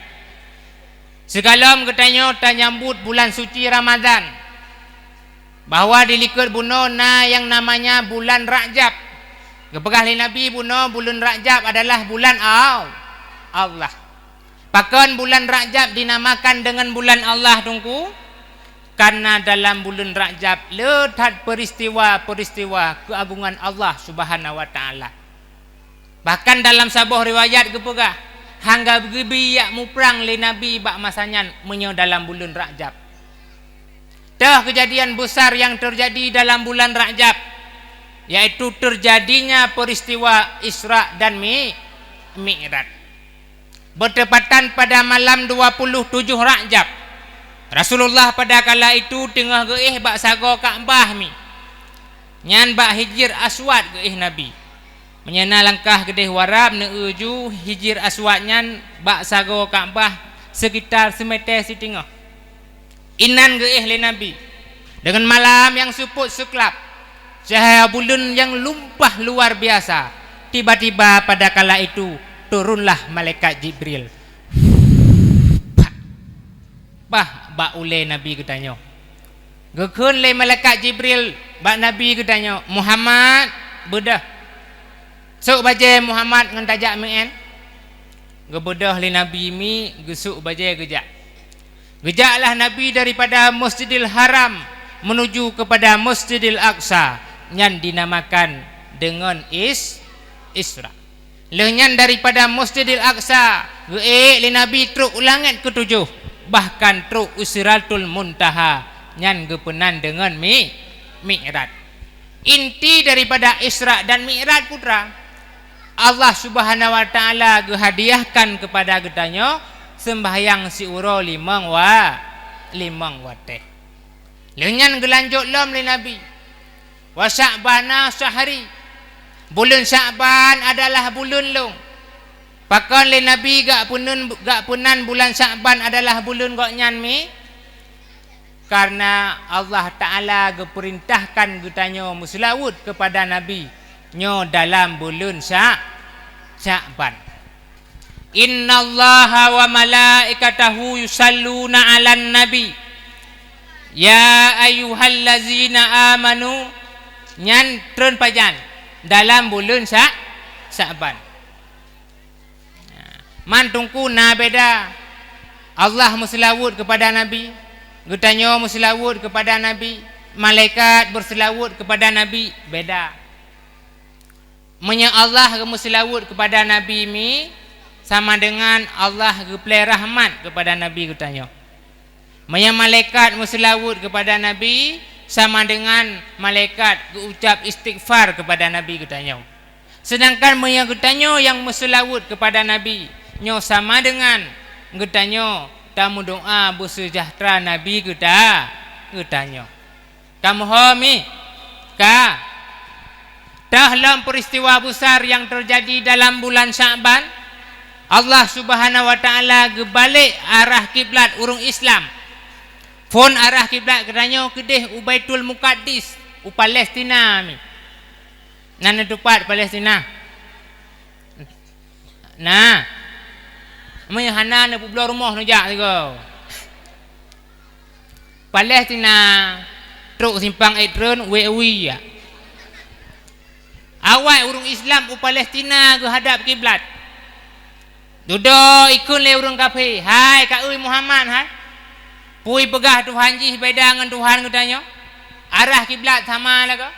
Segalam katanya ta nyambut bulan suci Ramadan. Bahawa dilikut buno na yang namanya bulan Rajab. Kepegah li Nabi buno bulan Rajab adalah bulan Allah. Pakan bulan Rajab dinamakan dengan bulan Allah tungku. Karena dalam bulan Rajab letak peristiwa-peristiwa keagungan Allah Subhanahu wa taala. Bahkan dalam sebuah riwayat kepegah hangga gibi yak muprang li Nabi bak masanya menyo dalam bulan Rajab. Dah kejadian besar yang terjadi dalam bulan Rajab, yaitu terjadinya peristiwa Isra dan Mi'raj. Bertepatan pada malam 27 Rajab. Rasulullah pada kala itu tengah geih bak sago Ka'bah mi. Nyan bak hijir aswad geih Nabi. Menyana langkah gedeh warab neuju hijir aswad nyan bak sago Ka'bah sekitar semeter setengah. Inan geih le Nabi dengan malam yang suput sekelap, cahaya bulan yang lumpah luar biasa. Tiba-tiba pada kala itu turunlah malaikat Jibril. Bak ule Nabi katanya. Gekun le malaikat Jibril bak Nabi katanya, Muhammad bedah. Sok baje Muhammad ngan tajak men. Gebedah le Nabi mi gesuk baje gejak. Gejaklah Nabi daripada Masjidil Haram menuju kepada Masjidil Aqsa yang dinamakan dengan Isra. Lenyan daripada Masjidil Aqsa li Nabi truk langit ketujuh, bahkan truk Usratul Muntaha yang gepenan dengan Mi'raj. Inti daripada Isra dan Mi'raj putra, Allah Subhanahu wa taala gehadiahkan kepada gedanya sembahyang siuro limang wateh. Lenyan gelanjut lom li Nabi. Wa Sya'bana syahri. Bulan Sya'ban adalah bulan long. Pakan li Nabi gak punan bulan Sya'ban adalah bulan gak nyan mi. Karena Allah Ta'ala geperintahkan getanya muslawud kepada Nabi nyo dalam bulan Sya'ban. Innallaha wa malaikatahu yusalluna 'alan nabi ya ayyuhallazina amanu nyan tren pajan dalam bulan Sya'ban. Mantungku na beda. Allah muslawud kepada Nabi, getanya muslawud kepada Nabi, malaikat berselawud kepada Nabi beda. Menya Allah muslawud kepada Nabi mi sama dengan Allah geplai rahmat kepada Nabi katanya. Maya malaikat muslawud kepada Nabi sama dengan malaikat ucap istighfar kepada Nabi katanya. Sedangkan maya katanya yang muslawud kepada Nabi nyo sama dengan katanya tamu doa bersejahtera Nabi katanya. Kamu homi ka dalam peristiwa besar yang terjadi dalam bulan Sya'ban, Allah Subhanahu wa taala gebalik arah kiblat urung Islam. Fon arah kiblat katanya kedeh Ubaitul Muqaddis u Palestina mi. Nana tepat Palestina. Nah. Maya hana na pulau rumah nu jak tiga. Palestina truk simpang Edron wewi ya. Awal urung Islam u Palestina ke hadap kiblat. Duduk ikut le urang kafir. Hai kak Muhammad hai. Pui pegah Tuhan ji beda dengan Tuhan katanya. Arah kiblat sama lah ke?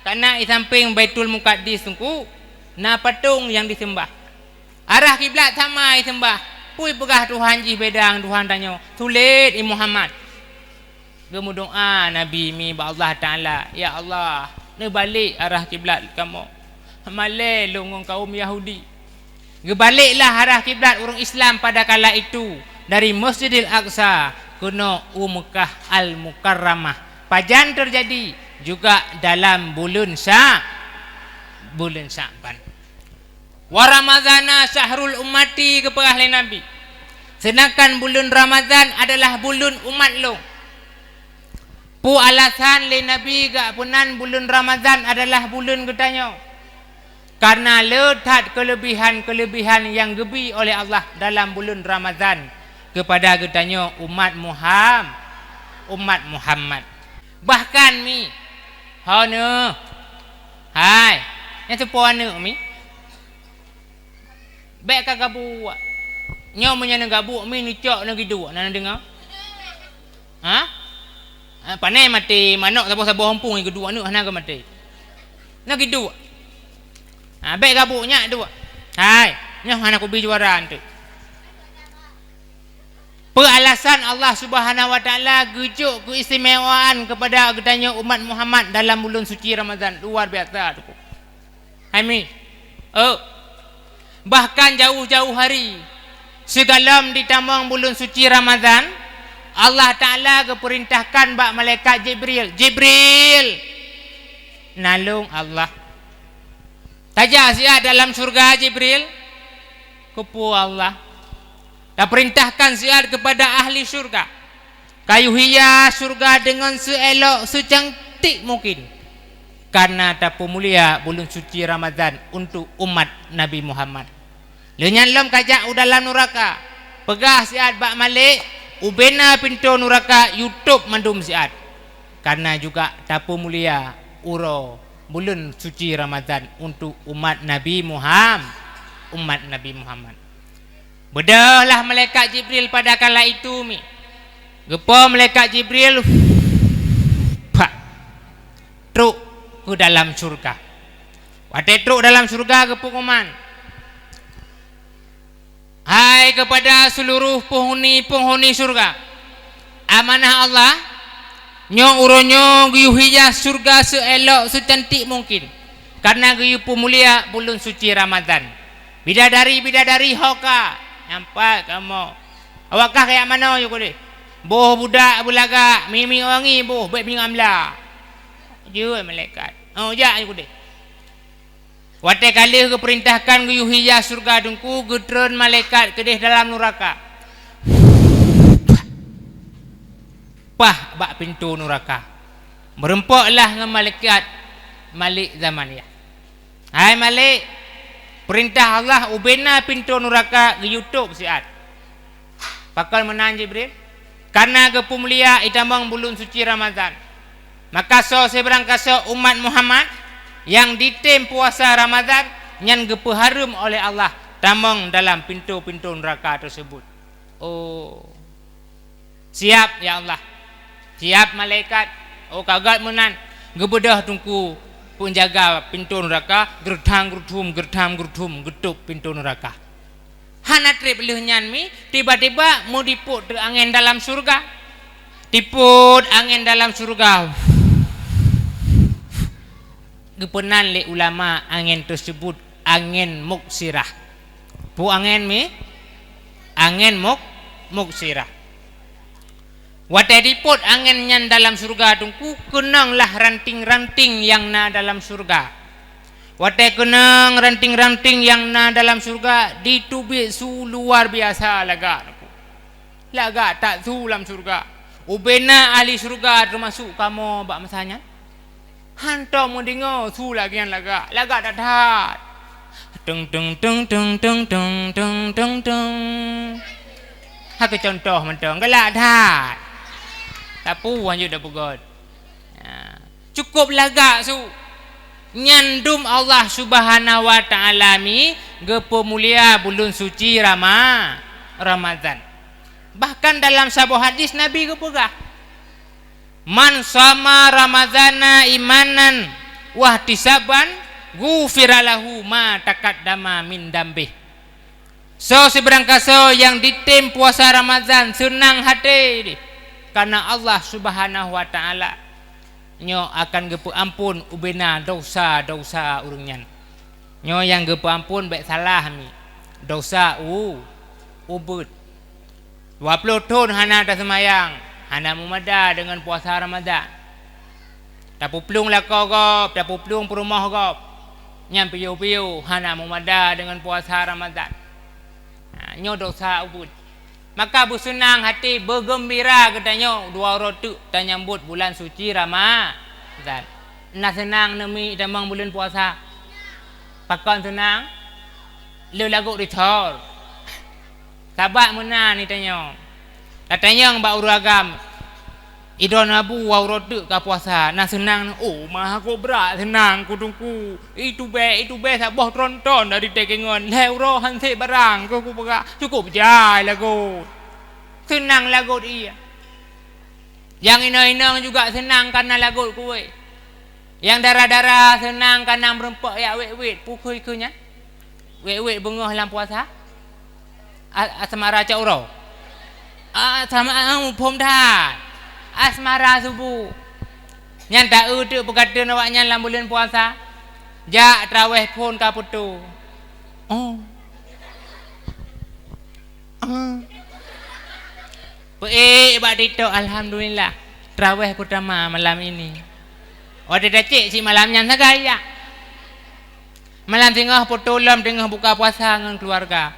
Karena di samping Baitul Muqaddis tungku na patung yang disembah. Arah kiblat sama disembah. Pui pegah Tuhan ji beda dengan Tuhan tanya. Tulis Muhammad. Gemu doa Nabi mi ba Allah Taala, ya Allah, ni balik arah kiblat kamu. Malai longong kaum Yahudi. Gebaliklah arah kiblat orang Islam pada kala itu dari Masjidil Aqsa ke Mekah Al-Mukarramah. Pajan terjadi juga dalam bulan Sya'ban. Wa Ramadhana syahrul ummati kepada Nabi. Sedangkan bulan Ramadan adalah bulan umat lo. Pu alasan le Nabi gak punan bulan Ramadan adalah bulan katanya. Karena letak kelebihan-kelebihan yang gebi oleh Allah dalam bulan Ramadan. kepada katanya umat Muhammad. Bahkan mi hana hai yang sepona mi baik ka gabu nyo menyana gabu mi ni cok na gidu nana dengar ha panai mati manok sabo hampung ni kedua ni hana ga mati na gidu baik gabu nya dua hai nyo hana ku bi juara tu. Peralasan Allah Subhanahu wa taala gejuk keistimewaan kepada katanya umat Muhammad dalam bulan suci Ramadan luar biasa tu. Hai bahkan jauh-jauh hari sedalam ditambang bulan suci Ramadan Allah taala keperintahkan bak malaikat Jibril nalung Allah tajak sia dalam surga Jibril kupu Allah dan perintahkan ziar kepada ahli surga kayu hias surga dengan seelok secantik mungkin karena tapu mulia bulan suci Ramadan untuk umat Nabi Muhammad. Lenyan lom kajak dalam neraka pegah ziar bak malik ubena pintu neraka YouTube mandum ziar karena juga tapu mulia uro bulan suci Ramadan untuk umat Nabi Muhammad. Bedahlah malaikat Jibril pada kala itu mi. Gepa malaikat Jibril pak truk ke dalam surga. Wate truk dalam surga gepa kuman. Hai kepada seluruh penghuni surga. Amanah Allah nyo uronyo giyuhiyah surga seelok secantik mungkin. Karena giyu mulia bulan suci Ramadan. Bidadari hoka nampak kamu awakah kayak mana you kuli boh budak bulaga mimi wangi boh baik bing amla je malaikat ja you kuli wate kali keperintahkan guyuhiyah surga dungku gedron malaikat kedih dalam neraka pah bak pintu neraka merempaklah dengan malaikat Malik Zamaniyah. Hai Malik, perintah Allah ubena pintu neraka di YouTube siat. Pakal menan Jibril. Karena kepemulia itambang bulan suci Ramadan. Maka seberang kaso umat Muhammad yang ditem puasa Ramadan yang gepeharum oleh Allah tambang dalam pintu-pintu neraka tersebut. Oh. Siap ya Allah. Siap malaikat. Oh kagat menan. Gebedah tungku penjaga pintu neraka gertang gertum getup pintu neraka. Hana trip lehnya mi tiba-tiba mau diput angin dalam surga. Diput angin dalam surga. Gepenan le ulama angin tersebut angin muksirah. Bu angin mi angin muksirah. Wate diput angin yang dalam surga tungku kenanglah ranting-ranting yang na dalam surga. Wate kenang ranting-ranting yang na dalam surga ditubik su luar biasa laga. Laga tak su dalam surga. Ubena ahli surga termasuk kamu bak masanya. Hantar mu dengar su lagi yang laga. Laga tak dah. Tung tung tung tung tung tung tung tung tung. Hak contoh mentong galak dah. Tak puan je dah pegod. Cukup lagak su. Nyandum Allah Subhanahu wa taala mi gepo mulia bulan suci Ramadan. Bahkan dalam sebuah hadis Nabi gepegah. Man sama Ramadana imanan wahtisaban ghufira lahu ma taqaddama min dambi. So seberang kaso yang ditem puasa Ramadan senang hati karena Allah Subhanahu wa taala nyo akan gepu ampun ubena dosa urungnyan. Nyo yang gepu ampun baik salah mi. Dosa ubud. 20 tahun hana dah semayang, hana mumada dengan puasa Ramadan. Tapu plung lah kau gop, tapu plung perumah gop. Nyam piu-piu hana mumada dengan puasa Ramadan. Nyo dosa ubud. Maka bersenang hati bergembira katanya dua rotu dan nyambut bulan suci Ramadan. Nak senang nemi damang bulan puasa. Pakan senang. Lu lagu ditor. Sabat mena ni tanya. Katanya mbak uragam idon abu waurodu ka puasa nah senang oh mah aku berat senang kudungku itu be sabah tronton dari tekengon leuro hanse barang ku pega cukup jai lagu senang lagu iya yang ino-ino juga senang karena lagu kuwe yang darah-darah senang karena merempok ya wet pukul kunya wet bengah dalam puasa asmara cauro sama pom dah asmara subuh nyan tak uduk berkata awaknya dalam bulan puasa jak traweh pun kaputu Bak dito alhamdulillah traweh pertama malam ini ada cik si malamnya sagaya malam tengah putulam tengah buka puasa dengan keluarga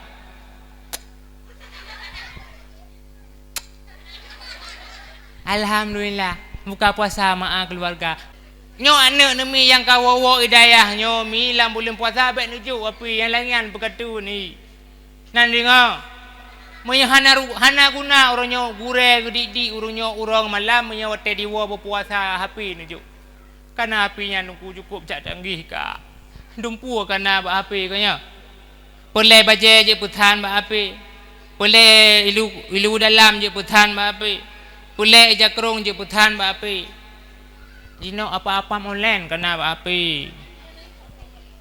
alhamdulillah buka puasa sama keluarga. Nyo anak nemi yang kawawa hidayah nyo mi lam bulan puasa baik nuju api yang langian berkatu ni. Nan dengar. Moy hana guna uronyo gure gedi uronyo urang malam moy wate diwa berpuasa hapi nuju. Kana apinya nungku cukup cak tanggih ka. Dumpu kana ba api kanya. Polai baje je putan ba api. Polai ilu dalam je putan ba api. Pulai jakrong je putan ba api. Jino apa-apa online kena ba api.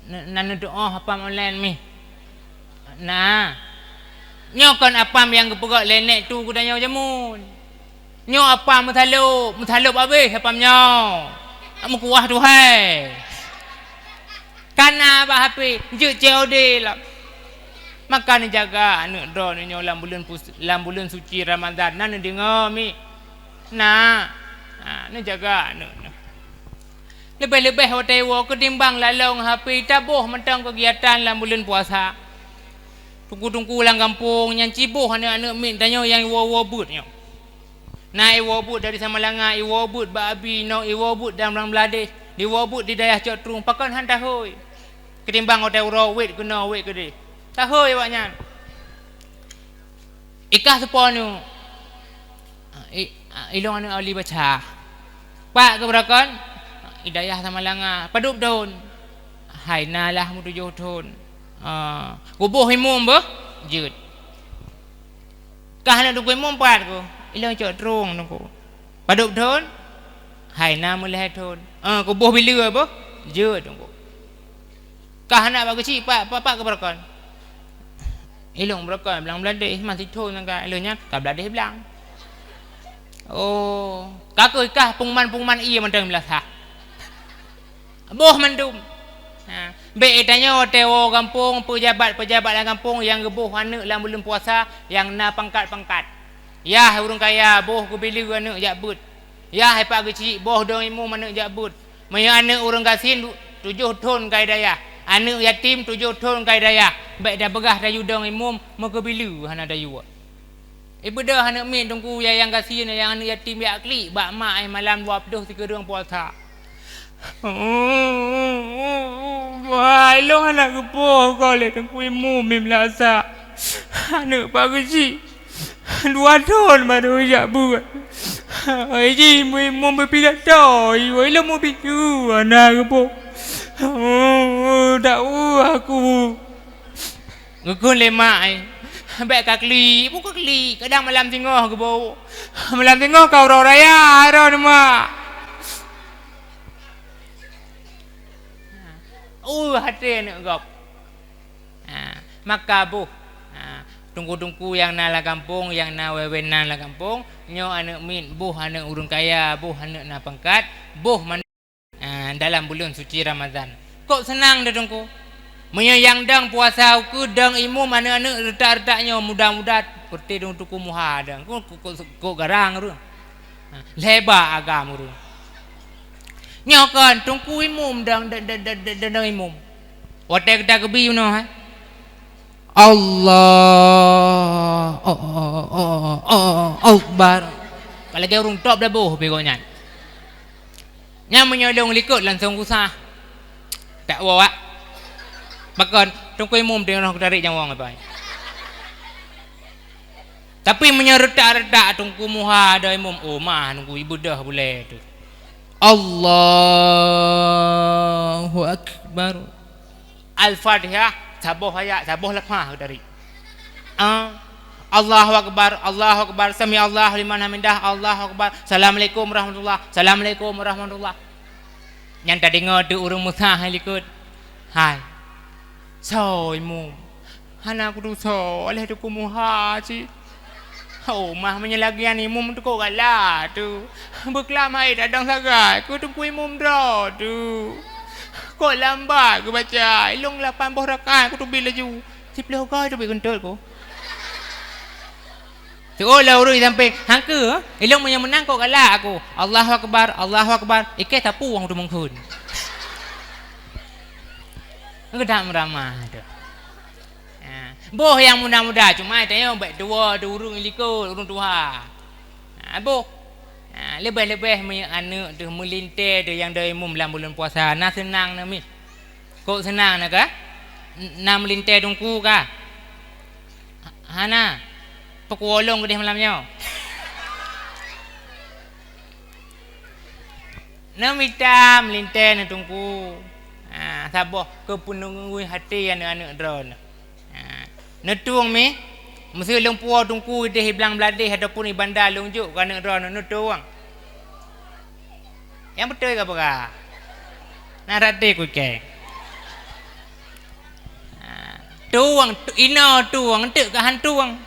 Nan doa apa online mi. Nah. Nyokan apa yang kepegak lenek tu kudanya jamun. Nyo apa muthalup habis apa nyo. Amu kuah tu hai. Kana ba api je COD lah. Maka ni jaga anak do ni nyo lam bulan suci Ramadan nan dengar mi. Nah, ni jaga anu. Lebih-lebih hotel wo ketimbang lalong HP tabuh mentang kegiatan dalam bulan puasa. Tunggu-tunggu lang kampung yang cibuh anak-anak min tanya yang wo but nyo. Nah, wo but dari Samalanga, wo but ba abi no wo but dalam Bangladesh, di wo but di daerah Cotrung pakan han tahoy. Ketimbang hotel ro wait kena wait gede. Tahoy waknya. Ikah sepono. Ilong anu ali baca. Pak keberakan hidayah Samalanga padup daun. Hai nalah mu 7 tahun. Kubuh imum bah jeut. Kah nak duk imum pat ko. Ilong cok trong nungku. Padup daun. Hai na mu 2 tahun. Kubuh bila bah jeut nungku. Kah nak bagi cik pak keberakan. Ilong berakan belang Bangladesh masih tahun nangka ilongnya ka Bangladesh belang. Oh, kakoi kah pungman iya mendang belas ha. Boh mendum. Be tanya tewo kampung pejabat dalam kampung yang gebuh anak dalam bulan puasa yang na pangkat. Ya urang kaya boh ku bila anak jakbut. Ya hai pak kecil boh dong imu anak jakbut. Maya anak urang kasin 7 tahun kai daya. Anak yatim 7 tahun kai daya. Baik dah begah dayu dong imum mau ke bila hana dayu. Ibu dah anak min tunggu yang kasih yang anak yatim ya klik bak mak malam 22 3 orang puasa. Wah, lo anak kepoh kau le tunggu imu mim lasa. Anak pak kecil 2 tahun baru jak buat. Ai ji imu berpindah dah. Ibu lo mau pitu anak kepoh. Tak aku. Ngekun lemak Baik kakli, bukan kakli. Kadang malam tengah ke bawah. Malam tengah kau raya, ada nama. Hati nak gop. Maka bu, tunggu-tunggu yang nala kampung, yang na wewen nala kampung, nyo anak min, buh anak urang kaya, buh anak na pangkat, buh dalam bulan suci Ramadan. Kok senang dah tunggu? Menyayang dang puasa ku dang imu mana-mana retak-retaknya mudah-mudah seperti dong tuku muha dang. Kok garang ru. Leba agam ru. Nyokan tungku imum dang imum. Wate kita kebi you know ha. Allah Akbar. Kalau dia urung top dah boh begonya. Nya menyodong likut langsung kusah. Tak bawa. Bahkan tungku imum dengan orang tarik jang wang apa. Tapi menyeredak-redak tungku muha ada imam. Oh mah nunggu ibu dah boleh tu. Allahu Akbar. Al-Fatihah sabuh ayat, sabuh lepas dari. Allahu Akbar, Allahu Akbar, sami Allahu liman hamidah, Allahu Akbar, Assalamualaikum warahmatullah, Assalamualaikum warahmatullah. Yang tadi ngadu urung musah likut. Hai. Soi mum. Hana aku tu so, oleh tu kumuha si. Oh, mah menyelagian imum tu kau galah tu. Berkelam hai datang sagai, aku tunggu imum dah tu. Kau lambat aku baca, ilung 8 rakaat aku tu bila ju. 10 kau tu berkentul ko. Tu lah urus sampai hangka, ilung menang kau galah aku. Allahu Akbar, Allahu Akbar. Ikai tapu orang tu mengkun. Kedak meramah tu. Boh yang muda-muda cuma tanya baik dua urung likut urung tuha. Boh. Lebih-lebih anak tu melintir tu yang dari umum dalam bulan puasa. Nak senang nak mi. Kok senang nak ka? Nak melintir dungku ka? Hana. Pekolong ke dia malamnya. Nak minta melintir nak tungku. Sabah kepenuh hati anak-anak drone. Netung mi mesti lempua tungku deh bilang beladih ataupun ibandar lunjuk kerana drone netung. Yang betul ke apa? Nak rade ku ke. Tuang ina tuang entek ke hantuang.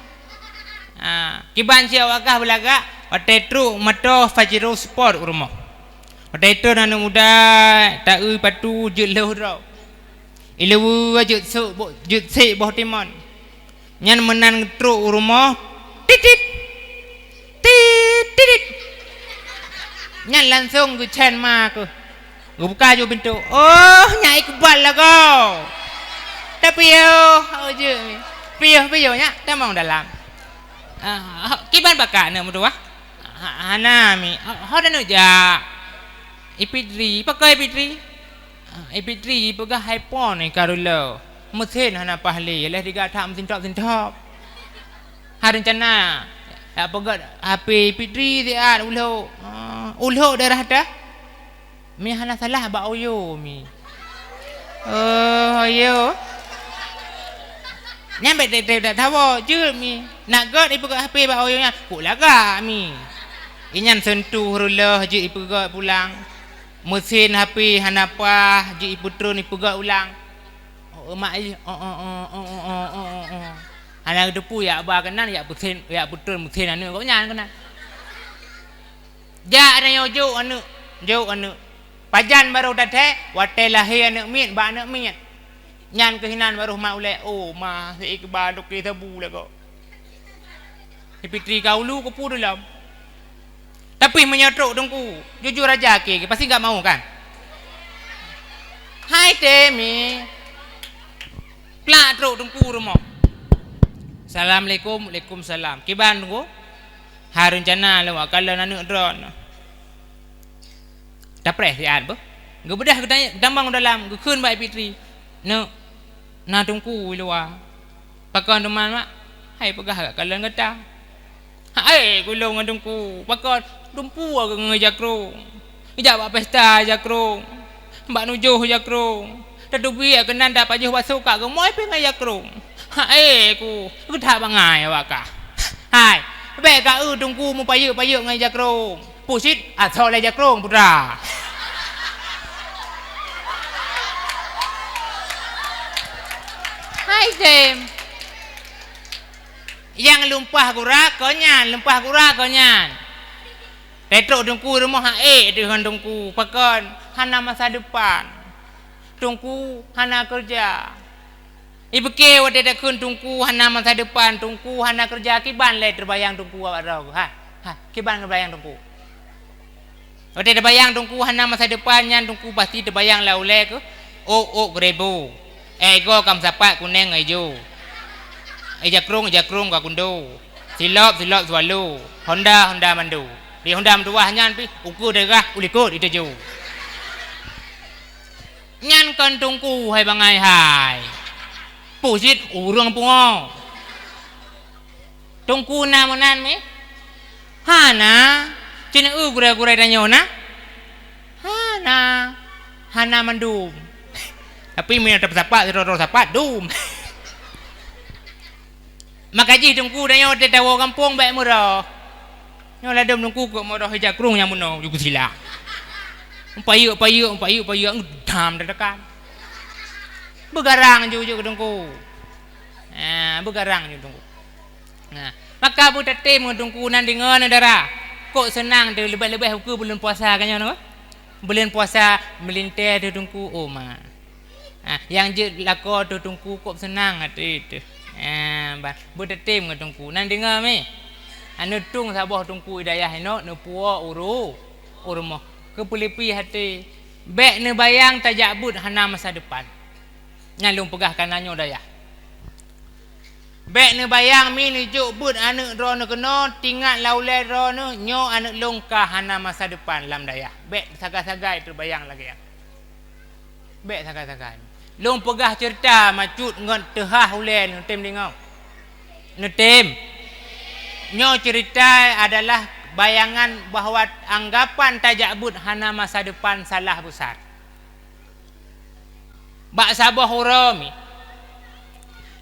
Kiban sia wakah belaga watai tru mato fajiru sport rumah. Watai tu nanu muda tak patu jeluh rau. Ilu wajud su jut se boh timon. Nyan menan truk rumah titit titit nyan langsung ke chen ma ke buka je pintu. Oh nyai kebal lah kau tapi yo je piyo nya dah mau dalam kiban bakak na mudu hana mi hoda nu ja ipidri pakai ipidri pegah iPhone ni karulo mesin hana pahli leh diga tham sintop hari rencana ya pegat HP Fitri dia ulo darah dah mi hana salah ba oyo mi yo nyambe dah tahu je mi nak gat ibu gat HP ba oyo nya ku laga mi inyan sentuh rullah je ibu gat pulang mesin HP hana pah je ibu turun ibu gat ulang mak anak depu ya ba kenan ya putin ya putul mesin anu kau nyan kenan ja ada yo anu pajan baru datang watai lahir anak min ba anak min nyan kehinan baru mak ulek oh mah si ikbal dok kita bu lah kau Fitri kau lu ke pu dalam tapi menyetruk dengku jujur aja ke pasti enggak mau kan hai temi plak truk dengku rumah. Assalamualaikum, waalaikumsalam. Kiban tunggu. Hari rencana lewat kalau anak drone. Dapres siat apa? Gebedah ke dambang dalam gekun baik Fitri. Na tungku luar. Pakai teman mak. Hai pegah kalau ngata. Hai gulung tungku. Pakai tumpu ke ngejakrung. Ijak buat pesta jakrung. Mbak nujuh jakrung. Tadu biar kenan dapat je buat suka ke moi pengai yakrung. Ku tak bangai awak. Hai, baik ka tunggu mu payuk ngai jakrung. Pusit asal le jakrung putra. Hai Sem. Yang lumpah gura konyan. Petruk tunggu rumah dengan tunggu pakon hana masa depan. Tungku hana kerja. Ibu ke wate dak kun tungku hana masa depan, tungku hana kerja kiban le terbayang tungku awak rau. Ha kiban terbayang tungku. Wate terbayang tungku hana masa depan nyan tungku pasti terbayang la ule ke. Oh grebo. Go kam sapat kuneng ajo. Jakrung ka kundo. Silop swalo. Honda mandu. Di Honda menduah nyan pi ukur derah ulikut itu jo. Nyan kan tungku hai bangai hai. Pusit urang pungo. tungku na monan mi hana cina gura-gura danyo na hana mandum tapi mi ada sapat ro sapat dum makaji tungku danyo te tawo kampung baik murah nyo ladam tungku ko murah hijak krung yang muno juga sila payu dam dedekan begarang juga tungku begarang juga tungku nah maka bu tetem tungku nan dengan dara kok senang de lebih-lebih aku bulan puasa kan no bulan puasa melintir tu tungku oh ma yang je lako tu tungku kok senang hati tu bu tetem tungku nan dengan me anu tung sabah tungku hidayah no ne puo uru mo ke pulipi hati bek ne bayang tajak but hana masa depan nyalung pegah kananyo dayah bek ne bayang mi ni juk but anak ro ne kena tinggal laulai ro ne nyo anak longkah hana masa depan lam dayah bek sagai-sagai tu bayang lagi ya bek sagai-sagai long pegah cerita macut ngon tehah ulen ne tem dingau ne tem nyo cerita adalah bayangan bahawa anggapan tajak but hana masa depan salah besar bak sabah urami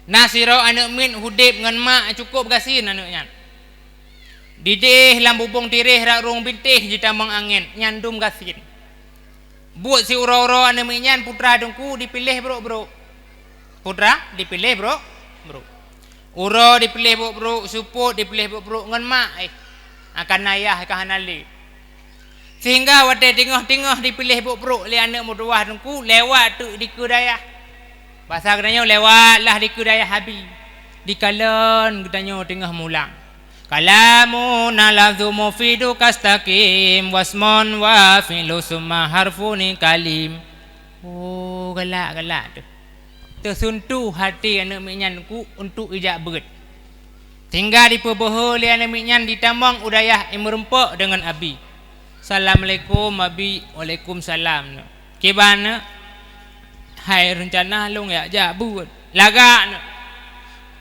nasiro anak min hudip ngan mak cukup gasin anaknya didih lambubung tirih rak rung bintih jitamang angin nyandum gasin buat si uro-uro anak minyan putra dengku dipilih bro putra dipilih bro uro dipilih bro suput dipilih bro ngan mak akan ayah ke hanali sehingga wate tengah-tengah dipilih bro le anak muduah dengku lewat tu di kudayah bahasa katanya lewatlah di kudayah habi dikalan katanya tengah mulang kalamun lafzu mufidu kastaqim wasmon wa fi'lu summa harfuni kalim oh galak tu tersentuh hati anak minyanku untuk ijak berat sehingga diperbohol oleh anak minyan ditambang udayah merempok dengan abi assalamualaikum abi waalaikumsalam kibana hai rencana long ya jabut lagak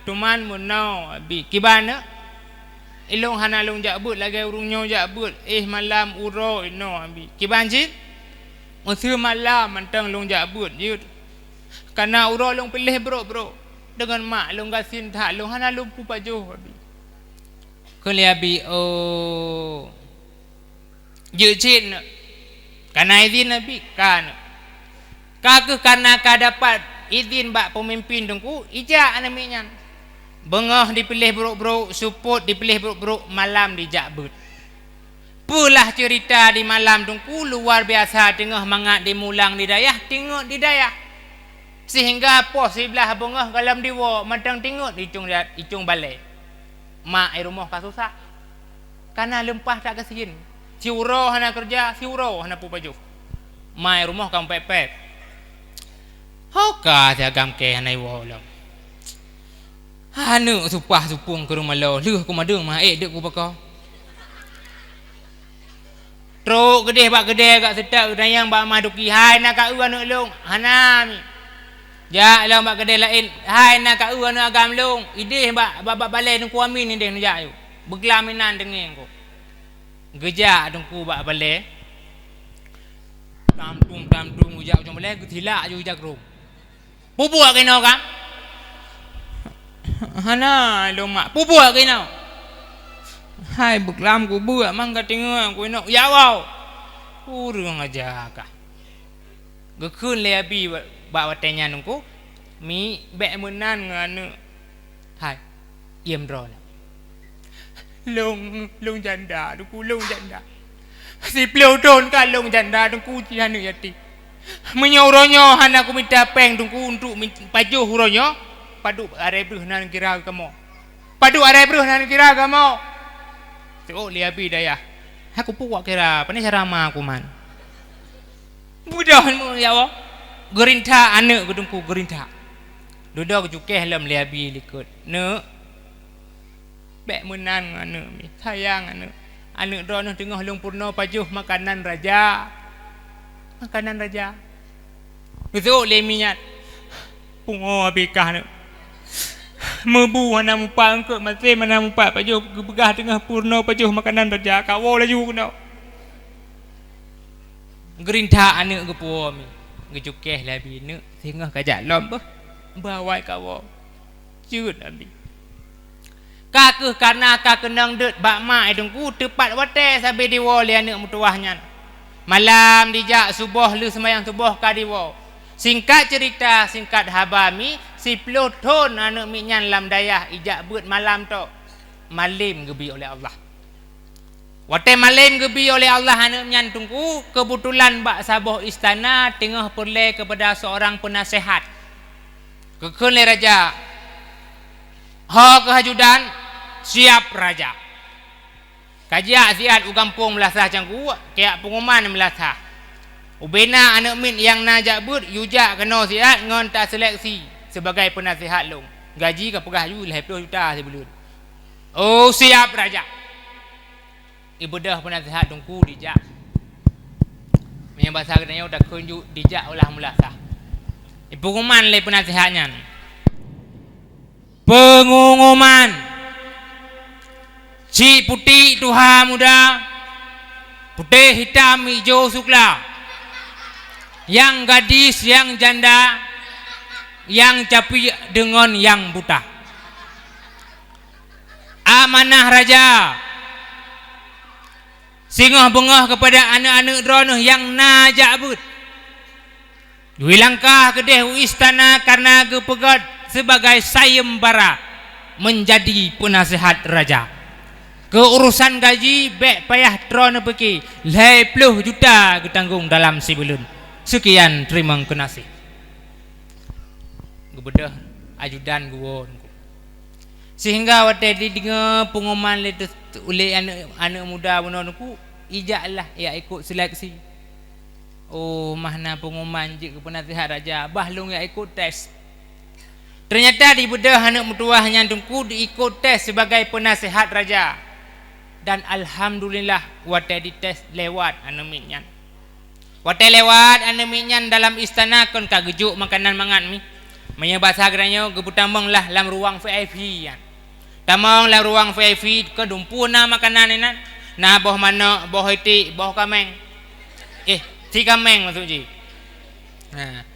tuman munau abi kibana ilong hana long jabut lagi urungnyo jabut malam uro no abi kibanjit musuh malam mantang long jabut yut karena uro long pilih bro dengan mak long gasin tak long hana long pupajo abi kali abi oh jecin karena izin abi kan kakek karena dapat izin bak pemimpin dengku ijak anaknya bengah dipilih bro support dipilih bro malam dijak but pulah cerita di malam dengku luar biasa tengah mangat dimulang di dayah tengok di dayah sehingga apa sebelah bengah kalam diwa matang tengok icung balai mak rumah kasusah karena lempah tak kesian si uro hana kerja si uro hana pupaju mak rumah kamu pepek hoka jagam ke hana iwa ulam hana supah supung ke rumah lo leuh ku madung mah dek ku pakau truk gede bak gede kat setak dayang bak maduki hai nak ka anak long hana mi ja lah bak gede lain hai nak ka anak agam long ideh bak balai nungku amin ni deh ja yu beglaminan dengeng ko gejak dengku bak balai tam tum ujak ujung balai ku tilak ju jak rum pupuak kena kan hana long mak pupuak kena hai beklam ku buat mang ka tengok ku nak ya wow urang aja ka gekun le abi ba watenya nungku mi bek menan ngane hai iem ro long janda ku long janda si pleu don ka long janda ku ji hanu yati menyoronyo hana ku minta peng dungku untuk pajuh huronyo padu are bruh nan kira kamu padu are bruh nan kira kamu oh liabi daya aku puak kira pani sarama aku man mudah ya Allah gerinta anak gedungku gerinta duduk jukeh lam liabi likut ne bek menan anak mi sayang anak dono tengah long purno pajuh makanan raja itu le minyak pungo abikah ne Mebu mana mupa engkau masih mana mupa pajuh begah tengah purno pajuh makanan raja kawo laju kena. Gerintah anak gepo mi. Ngejukeh lah bina sehingga kajak lom bah. Bawai kawo. Cut abi. Kakeh karena kakenang det bak mak edengku tepat wate sabe diwo le anak mutuahnya. Malam dijak subuh lu semayang subuh ka diwo. Singkat cerita, singkat habami, si Pluton anak minyan lam dayah ijak buat malam tu. Malim gebi oleh Allah. Wate malim gebi oleh Allah anak minyan tunggu, kebetulan bak sabuh istana tengah perle kepada seorang penasihat. Kekun le raja. Ha kehajudan, siap raja. Kajiak siat u kampung melasah cangku, kayak pengumuman melasah. Ubena anak min yang najak bud yujak kena siat ngon tak seleksi sebagai penasihat long. Gaji ke pegah you 20 juta sebelum. Oh siap raja. Ibu dah penasihat tungku dijak. Menyang bahasa katanya udah kunjuk dijak ulah mulasah. Pengumuman le penasihatnya. Pengumuman. Si putih tuha muda. Putih hitam hijau sukla. Yang gadis, yang janda, yang capi dengan yang buta. Amanah raja. Singah bengah kepada anak-anak drono yang najak but. Dui langkah ke deh istana karena kepegat sebagai sayembara menjadi penasihat raja. Keurusan gaji bek payah drono pergi 20 juta ketanggung dalam sebelum. Sekian terima kasih. Gebedah ajudan guwon. Sehingga waktu dengar pengumuman letus oleh anak muda bunonku ijaklah ya ikut seleksi. Oh mana pengumuman je ke penasihat raja bahlung ya ikut tes. Ternyata di bedah anak mutuahnya tungku diikut tes sebagai penasihat raja. Dan alhamdulillah waktu di tes lewat anak minyan. Wate lewat ane minyan dalam istana kon kagejuk makanan mangan mi. Manya bahasa geranyo gebutambang lah dalam ruang VIP yan. Tamang dalam ruang VIP ke dumpuna makanan ini. Nah boh mana boh iti boh kameng. Si kameng maksud ji. Nah.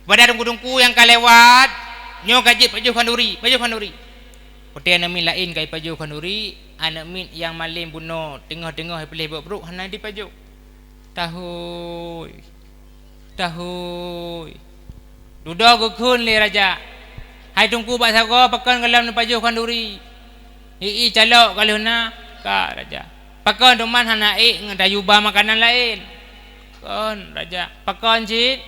Pada dungku-dungku yang kalewat nyo kajib pajuh kanduri. Putih ane min lain kai pajuh kanduri, ane min yang malim buno tengah-tengah pilih beruk hana di pajuh. Tahui Duda gukun le raja. Hai tungku bak sago pakan kalam ni pajuh kanduri. Calok kalau na ka raja. Pakan teman hana ngedayuba makanan lain. Kon raja. Pakan cik.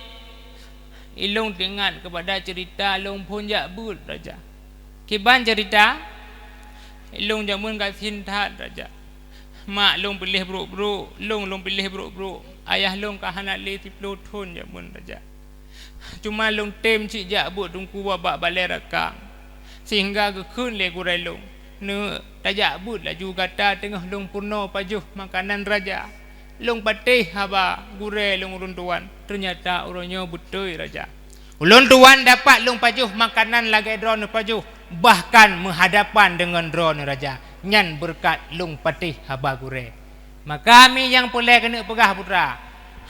Ilung dengar kepada cerita long pun jak bud raja. Kiban cerita ilung jamun kat sintat raja. Mak long pilih bro, long pilih bro. Ayah long kahana le 10 tahun jamun raja. Cuma long tem cik jak bud tungku babak balai rakang. Sehingga gekun le gurai long. Ne tajak bud lah juga kata tengah long purno pajuh makanan raja. Long patih haba gurai long runtuan. Ternyata orangnya betul raja. Ulun tuan dapat long pajuh makanan lagi drone pajuh. Bahkan menghadapan dengan drone raja. Nyan berkat long patih haba gurai. Maka kami yang boleh kena pegah putra.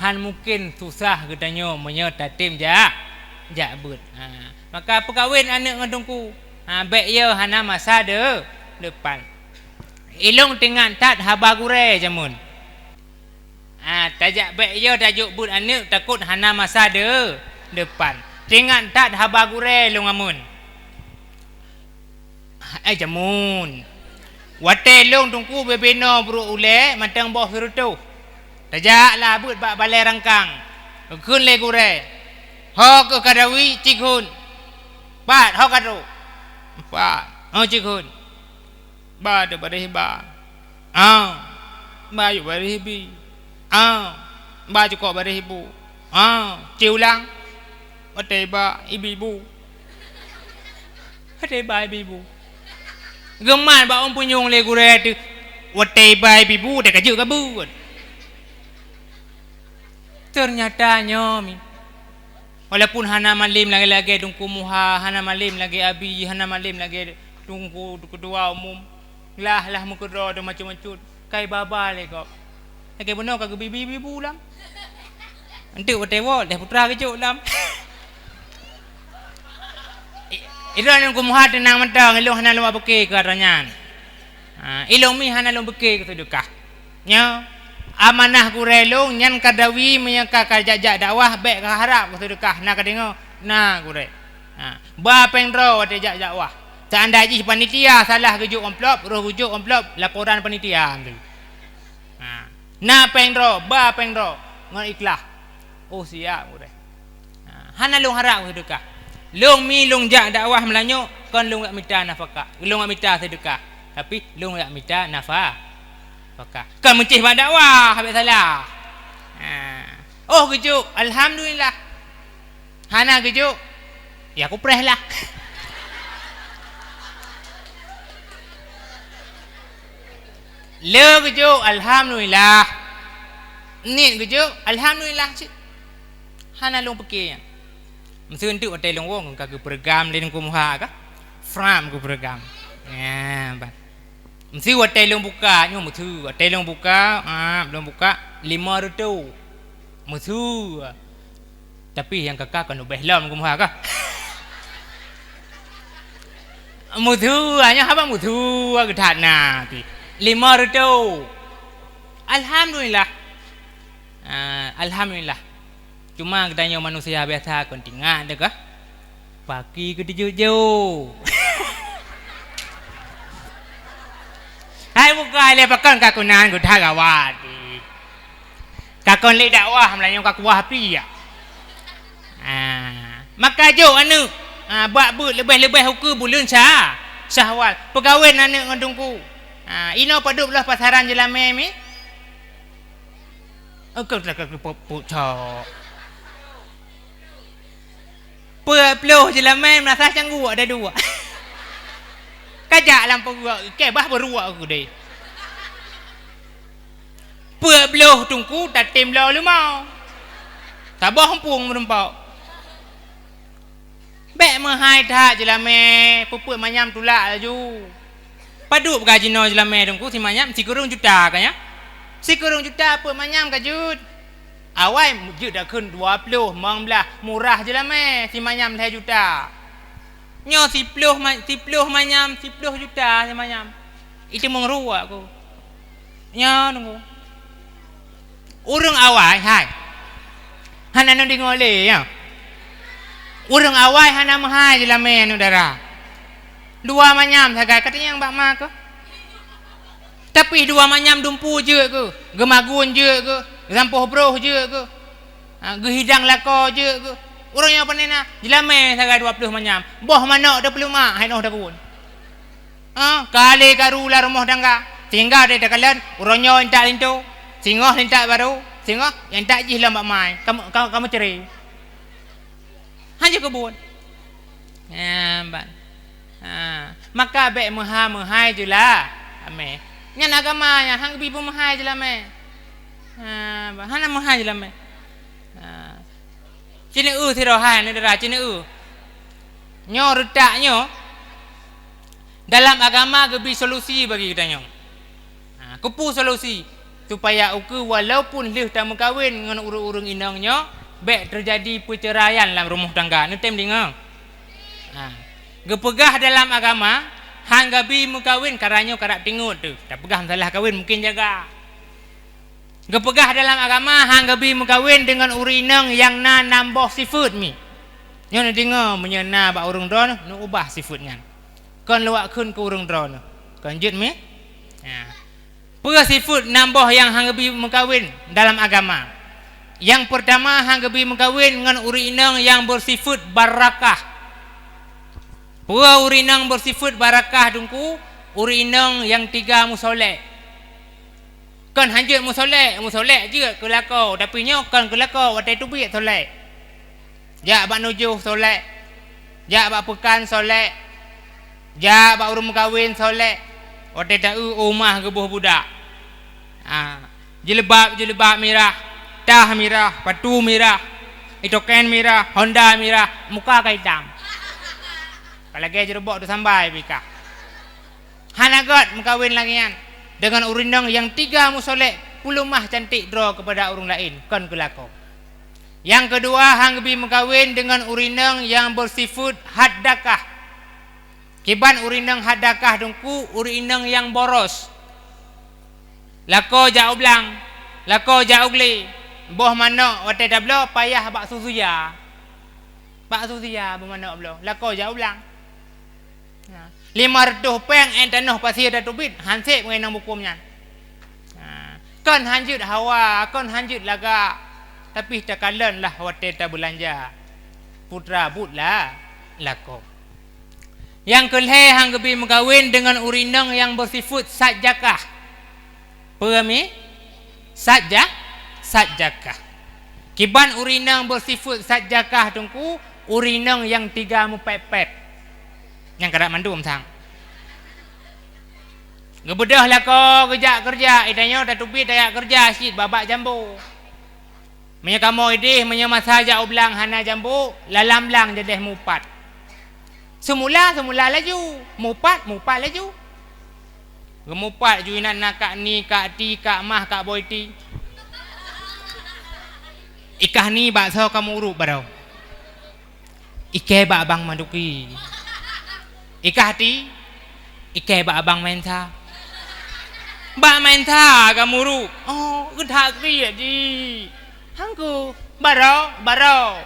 Han mungkin susah katanya menyerta tim jak but. Maka perkahwin anak ngedungku. Baik ya hana masa depan. Ilung tengah tat haba gurai jamun. Tajak baik ya tajuk but anak takut hana masa depan. Tengah tat haba gurai long amun. Jamun. Wate long tungku bebeno bro ule matang boh firutu. Tajak lah but bak balai rangkang. Kun le gure. Ho ke kadawi cikun. Pat ho kadu. Pat ho cikun. Ba de bare ba. Ba yu bare bi. Ba ju ko bare bu. Chiu lang. Wate ba ibu. Wate ba ibu. Geman ba om punyung le gure tu. Wate ba ibu dah kaju kabut. Ternyata nyomi Walaupun hana malim lagi dungku muha, hana malim lagi abi, hana malim lagi dungku kedua umum. Lah muka doa macam-macam. Kai baba le kau. Lagi benar kau bibi bulam. Nanti whatever dah putra kecuk lam. Itu anu kumuha tenang mentang ilung hana lu abeke ke aranyan. Ilung mi hana lu beke ke sedekah. Nya amanah kurelung nyan kadawi menyaka kajak dakwah baik ka harap ke sedekah nak kadengo na kure. Ba pengro ade jak dakwah. Seandai ji panitia salah kejuk amplop, roh kejuk amplop laporan panitia tu. Na pengro, ba pengro ngon ikhlas. Oh siap kure. Hana lu harap ke sedekah. Long mi long jak dakwah melanyo kon long nak minta nafkah. Long nak minta sedekah. Tapi long nak minta nafkah. Kan mencih pada dakwah habis salah. Oh kejuk, alhamdulillah. Hana kejuk. Ya aku preh lah. Le kejuk, alhamdulillah. Ni kejuk, alhamdulillah. Hana long pakai. Mesti untuk hotel long wong kau program lain kumuha kah? Fram ku program. Ya, bat. Mesti hotel long buka, nyo mesti hotel long buka, belum buka 500. Mesti. Tapi yang kakak kan ubah lam kumuha kah? Mesti hanya apa mesti aku tak nak. 500. Alhamdulillah. Alhamdulillah. Cuma katanya manusia biasa kon tinggal dah kah? Pagi ke jauh-jauh. Hai buka le pakan kakunan ku dah gawat. Kakon le dakwah melanyo kakuah api ya. Maka jo anu buat lebih-lebih hukum bulan Syawal. Pegawai anu ngandungku. Ino paduk belah pasaran jelame mi. Kau tak pucuk. Peluh je lah main merasa canggu ada dua. Kajak lampu gua, kebah berua aku deh. Peluh tungku tak tim lo lu mau. Tabah hempung merempau. Bek mahai tak je lah main, pupuk manyam tulak laju. Paduk gaji no je lah main tungku si manyam si kurung juta kan ya. Si kurung juta pupuk manyam kajut. Awai je dah kun 20 mong belah murah je lah meh si manyam 2 juta. Nyo si pluh manyam 10 juta si manyam. Itu mong ruak aku. Nyo nunggu. Urang awai hai. Hana nu dingole ya. Urang awai hana mahai je lah meh nu darah. 2 manyam sagai katanya yang bak mak ke. Tapi 2 manyam dumpu je ke. Gemagun je ke. Rampuh broh je ke. Gehidang lako je ke. Orang yang panena jelame sagai 20 manyam. Boh manok 20 mak hai noh dah pun. Kali karu la rumah dangga. Sehingga dia takalan orangnya entak lintu. Singoh entak baru. Singoh yang tak jih lambat mai. Kamu cerai. Hanya kebun. Maka baik mahai julah. Ame. Nyan agama nya hang bibu mahai julah me. Hana mahai julah me. Cina si rohan ni darah cina nyo retaknya dalam agama gebi solusi bagi kita nyo. Kupu solusi supaya uku walaupun leh tamu kahwin dengan urung-urung inangnya baik terjadi perceraian dalam rumah tangga. Ni tem dengar. Gepegah dalam agama hang gabi mukawin karanyo karak tingut tu. Tak pegah salah kahwin mungkin jaga. Gepegah dalam agama hang gabi mukawin dengan urinang yang na nambah sifat mi. Nyo nak dengar menyena bak urung dron nu ubah sifatnya. Kon lawak kun ke urung dron. Kon jut mi. Pera sifat nambah yang hang gabi mukawin dalam agama. Yang pertama hang gabi mukawin dengan urinang yang bersifat barakah. Pura urinang bersifat barakah dungku, urinang yang 3 musolek. Kan hanjut musolek je kelakau, tapi nyo kan kelakau watai tu biak solek. Jak bak nujuh solek. Jak bak pekan solek. Jak bak urung kahwin solek. Watai tau rumah gebuh budak. Jilbab merah, tah merah, patu merah. Itu Ken mira, Honda mira, muka kau hitam. Kalau gaya jerobok tu sampai bika. Hanagot mengkawin lagian dengan urinang yang 3 musolek pulumah cantik draw kepada orang lain kon kelako. Yang kedua hang bi mengkawin dengan urinang yang bersifat haddakah. Kiban urinang haddakah dengku urinang yang boros. Lako jauh blang, lako jauh gli. Boh mana wate dablo payah bak susuya. Bak susuya bermana blo. Lako jauh blang. 500 peng tanah pasir dah tubit hansip mengenang bukumnya. Kon hanjut hawa, kon hanjut laga. Tapi takalan lah wate ta belanja. Putra butlah lako. Yang kelih hang gebi mengkawin dengan urinang yang bersifat sajakah. Pahami? Sajakah. Kiban urinang bersifat sajakah tungku urinang yang 3 mepet-pet. Yang kada mandu sang. Ngebedah lah kau kerja. Idanya dah tubi dah kerja sit babak jambu. Menya kamu idih menya masa jauh belang hana jambu lalam lang jedeh mupat. Semula laju, mupat laju. Gemupat ju nak kak ni kak ti kak mah kak boy ti. Ikah ni bakso kamu uruk barau. Ike bak abang manduki. Ikah ti, ike bak abang mensa. Bak mensa kamu ru. Oh, gedak kriya ji. Hangku barau.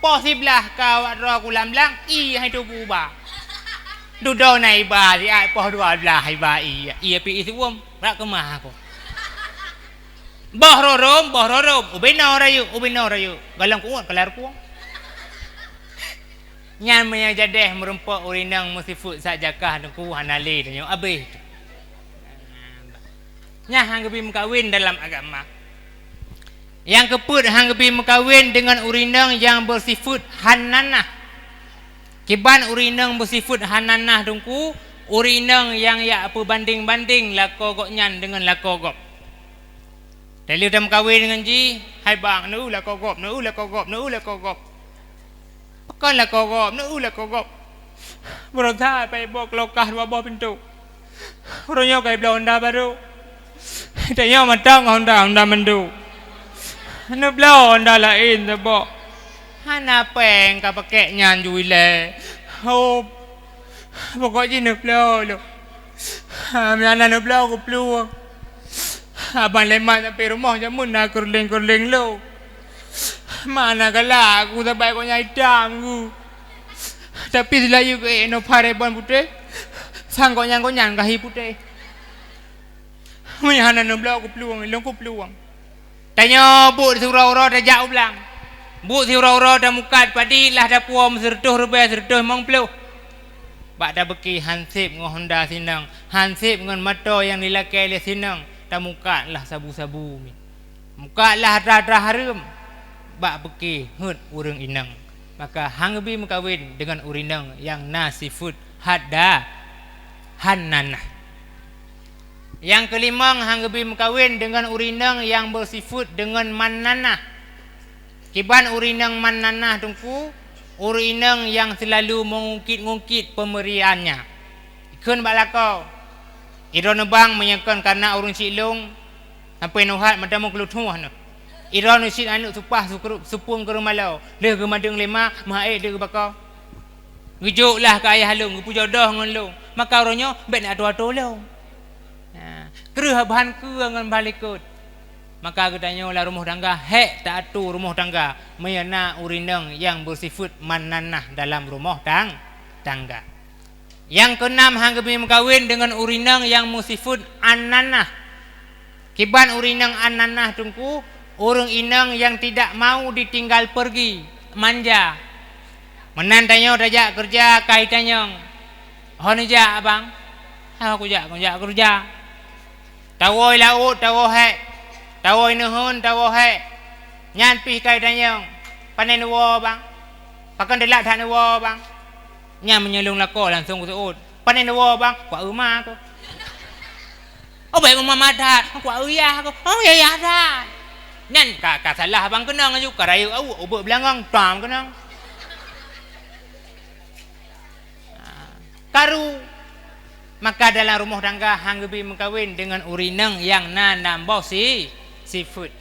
Posiblah kau ro kulam lang i hai tu buba. Dudo nai ba di ai poh dua belah hai ba i. Ia pi isi wom rak kemah aku. Boh rorom, ubino rayu. Galang kuat kelar kuang. Nyan menya jadeh merempak urinang musifut sajakah dengku hanale danyo abeh. Nya hang gebi mengkawin dalam agama. Yang keput hang gebi mengkawin dengan urinang yang bersifat hananah. Kiban urinang bersifat hananah dengku urinang yang ya apa banding-banding lako gok nyan dengan lako gok. Dali dah mengkawin dengan ji, hai bang nu lako gok. Kan lah kogop. Berontak pai bok lokah dua bawah pintu. Orangnya kayak Honda baru. Tanya matang Honda mendu. Anu belau Honda lain sebok. Hana peng ka pakai nyan juile. Oh. Pokoknya nu belau lo. Mana nu belau ku peluang. Abang lemak sampai rumah jamun nak kurling lo. Mana kala aku sampai kau nyai dam aku. Tapi selayu ke no pare bon putih. Sang kau nyan kahi putih. Muyana no blau ku peluang. Tanya bu surau-surau dah jauh belang. Bu surau-surau dah mukat padi lah dah puam sertuh mong peluh. Bak dah beki hansip dengan Honda sinang. Hansip dengan motor yang dilakai le sinang. Dah mukat lah sabu-sabu. Mukat lah dah harum. Bak beki hut urang inang. Maka hang bi mengkawin dengan urinang yang nasifut hananah. Yang kelima hang bi mengkawin dengan urinang yang bersifat dengan mananah. Kiban urinang mananah tungku urinang yang selalu mengungkit-ungkit pemberiannya. Ikun balakau. Iron bang menyangkan karena urang silung sampai nuhat madamu kelutuh no. Iron usit anu supah supung ke rumah lau. Dia ke madeng lema, mahaik dia ke bakau. Gejuklah ke ayah long, gepu jodoh dengan long. Maka orangnya bet nak atu-atu lau. Kerah bahan ke dengan balikut. Maka katanya lah rumah tangga, hek tak atu rumah tangga. Mayana urinang yang bersifat mananah dalam rumah tangga. Yang keenam hang gebi mengkawin dengan urinang yang bersifat ananah. Kiban urinang ananah tungku orang inang yang tidak mau ditinggal pergi, manja. Menantanya dah kerja kaitannya. Hon ja abang. Aku ja kerja. Tawoi laut, tawoi hek. Tawoi nuhun, tawoi hek. Nyan pi kaitannya. Panen wo bang. Pakan delak tak wo bang. Nyan menyelung lako langsung ke seut. Panen wo bang, kuat rumah aku. Oh baik mama madat, kuat uyah aku. Oh ya dah. Nyan kakak salah abang kenang aju karayu au ubek belangang tam kenang. Karu maka dalam rumah tangga hang gebi mengkawin dengan urineng yang na nambah seafood.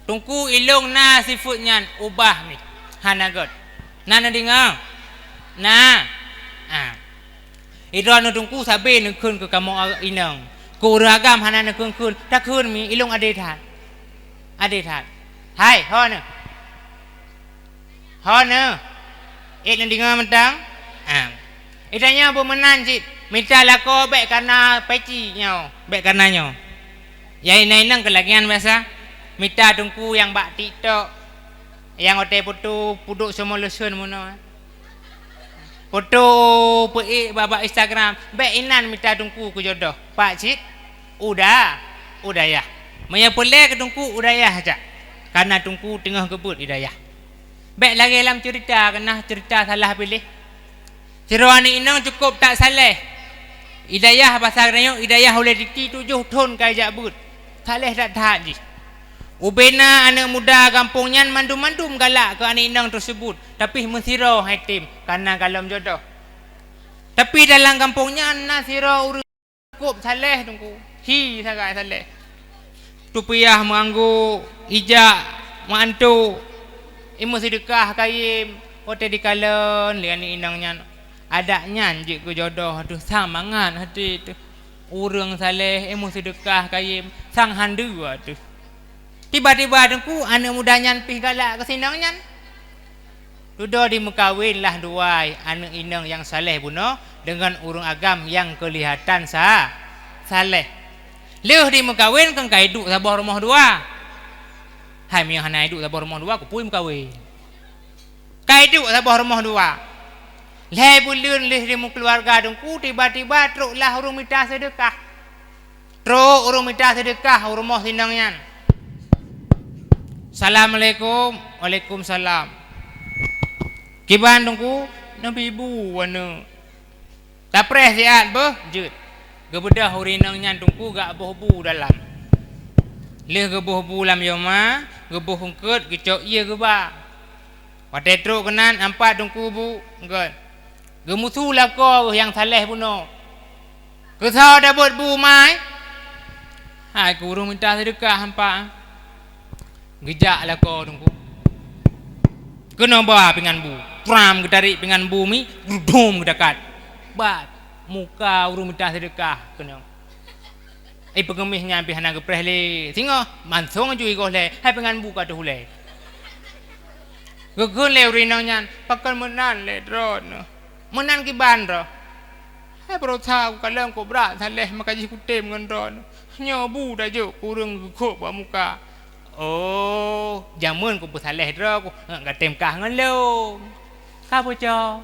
Tungku ilung na seafood nyan ubah ni. Hanagot. Nana dengar. Nah. Ira nu tungku sabe nu kun ke kamu inang. Ku ragam hana nu kun. Tak kun mi ilung ade that. Ade that. Hai, ho ne. Ho ne. Nu dengar mentang. Itanya bermenan cik. Minta lako baik karena peci nyo. Baik karena nyo. Ya ini nang kelagian biasa. Minta tungku yang bak TikTok. Yang hotel foto puduk semua lesun mana. Foto peik babak Instagram. Baik inan minta tungku ku jodoh. Pak cik. Udah ya. Maya boleh ke tungku udah ya saja. Karena tungku tengah kebut hidayah. Baik lagi dalam cerita kena cerita salah pilih. Cerwani inang cukup tak salah. Hidayah pasal rayo hidayah oleh diki 7 tahun kaya but. Salah tak ji. Ubena anak muda kampungnya mandum-mandum galak ke anak inang tersebut. Tapi mensiro haitim karena kalam jodoh. Tapi dalam kampungnya nasiro urus cukup salah tunggu. Hi sangat salah. Tupiah manggu ijak mantu. Imu sedekah kayim. Hotel di kalon lian inangnya. Adaknya anjik ku jodoh tu samangan hati tu urang saleh emu sedekah kayim sang handua tu tiba-tiba dengku anak mudanya pih galak ke sinangnya sudah dimekawin lah dua anak inang yang saleh buno dengan urang agam yang kelihatan saleh leuh dimekawin kan kaiduk sabah rumah dua hai mi hana iduk sabah rumah dua ku pui mekawin kaiduk sabah rumah dua leh bulun leh di keluarga dengku tiba-tiba truk lah urung minta sedekah. Truk urung minta sedekah rumah sinangnya. Assalamualaikum. Waalaikumsalam. Kiban dengku nabi ibu wana. Tapres siat beh jut. Gebedah urinangnya dengku gak boh-bu dalam. Leh geboh bu lam yoma, geboh hungkut gecok iya geba. Pada truk kenan 4 dengku bu enggot. Gemutu lah kau yang saleh puno. Kesau dah buat bu mai. Hai kurung minta sedekah hampa. Gejak lah kau tunggu. Kena bawa pingan bu. Pram gedari pingan bu mi. Dudum dekat. Bat. Muka urung minta sedekah. Kena. Pengemihnya hampir hana gepreh le. Tengok. Mansong juga kau le. Hai pingan bu kata hulai. Gekun le urinangnya. Pakan menan le drone. Menan kiban ro. Hai berusaha ku kalang ku berat saleh makaji ku tem ngan ron. Nyobu dah jo kurang gekok ba muka. Oh, jamun ku saleh ro ku enggak tem kah ngan lo. Ka bojo.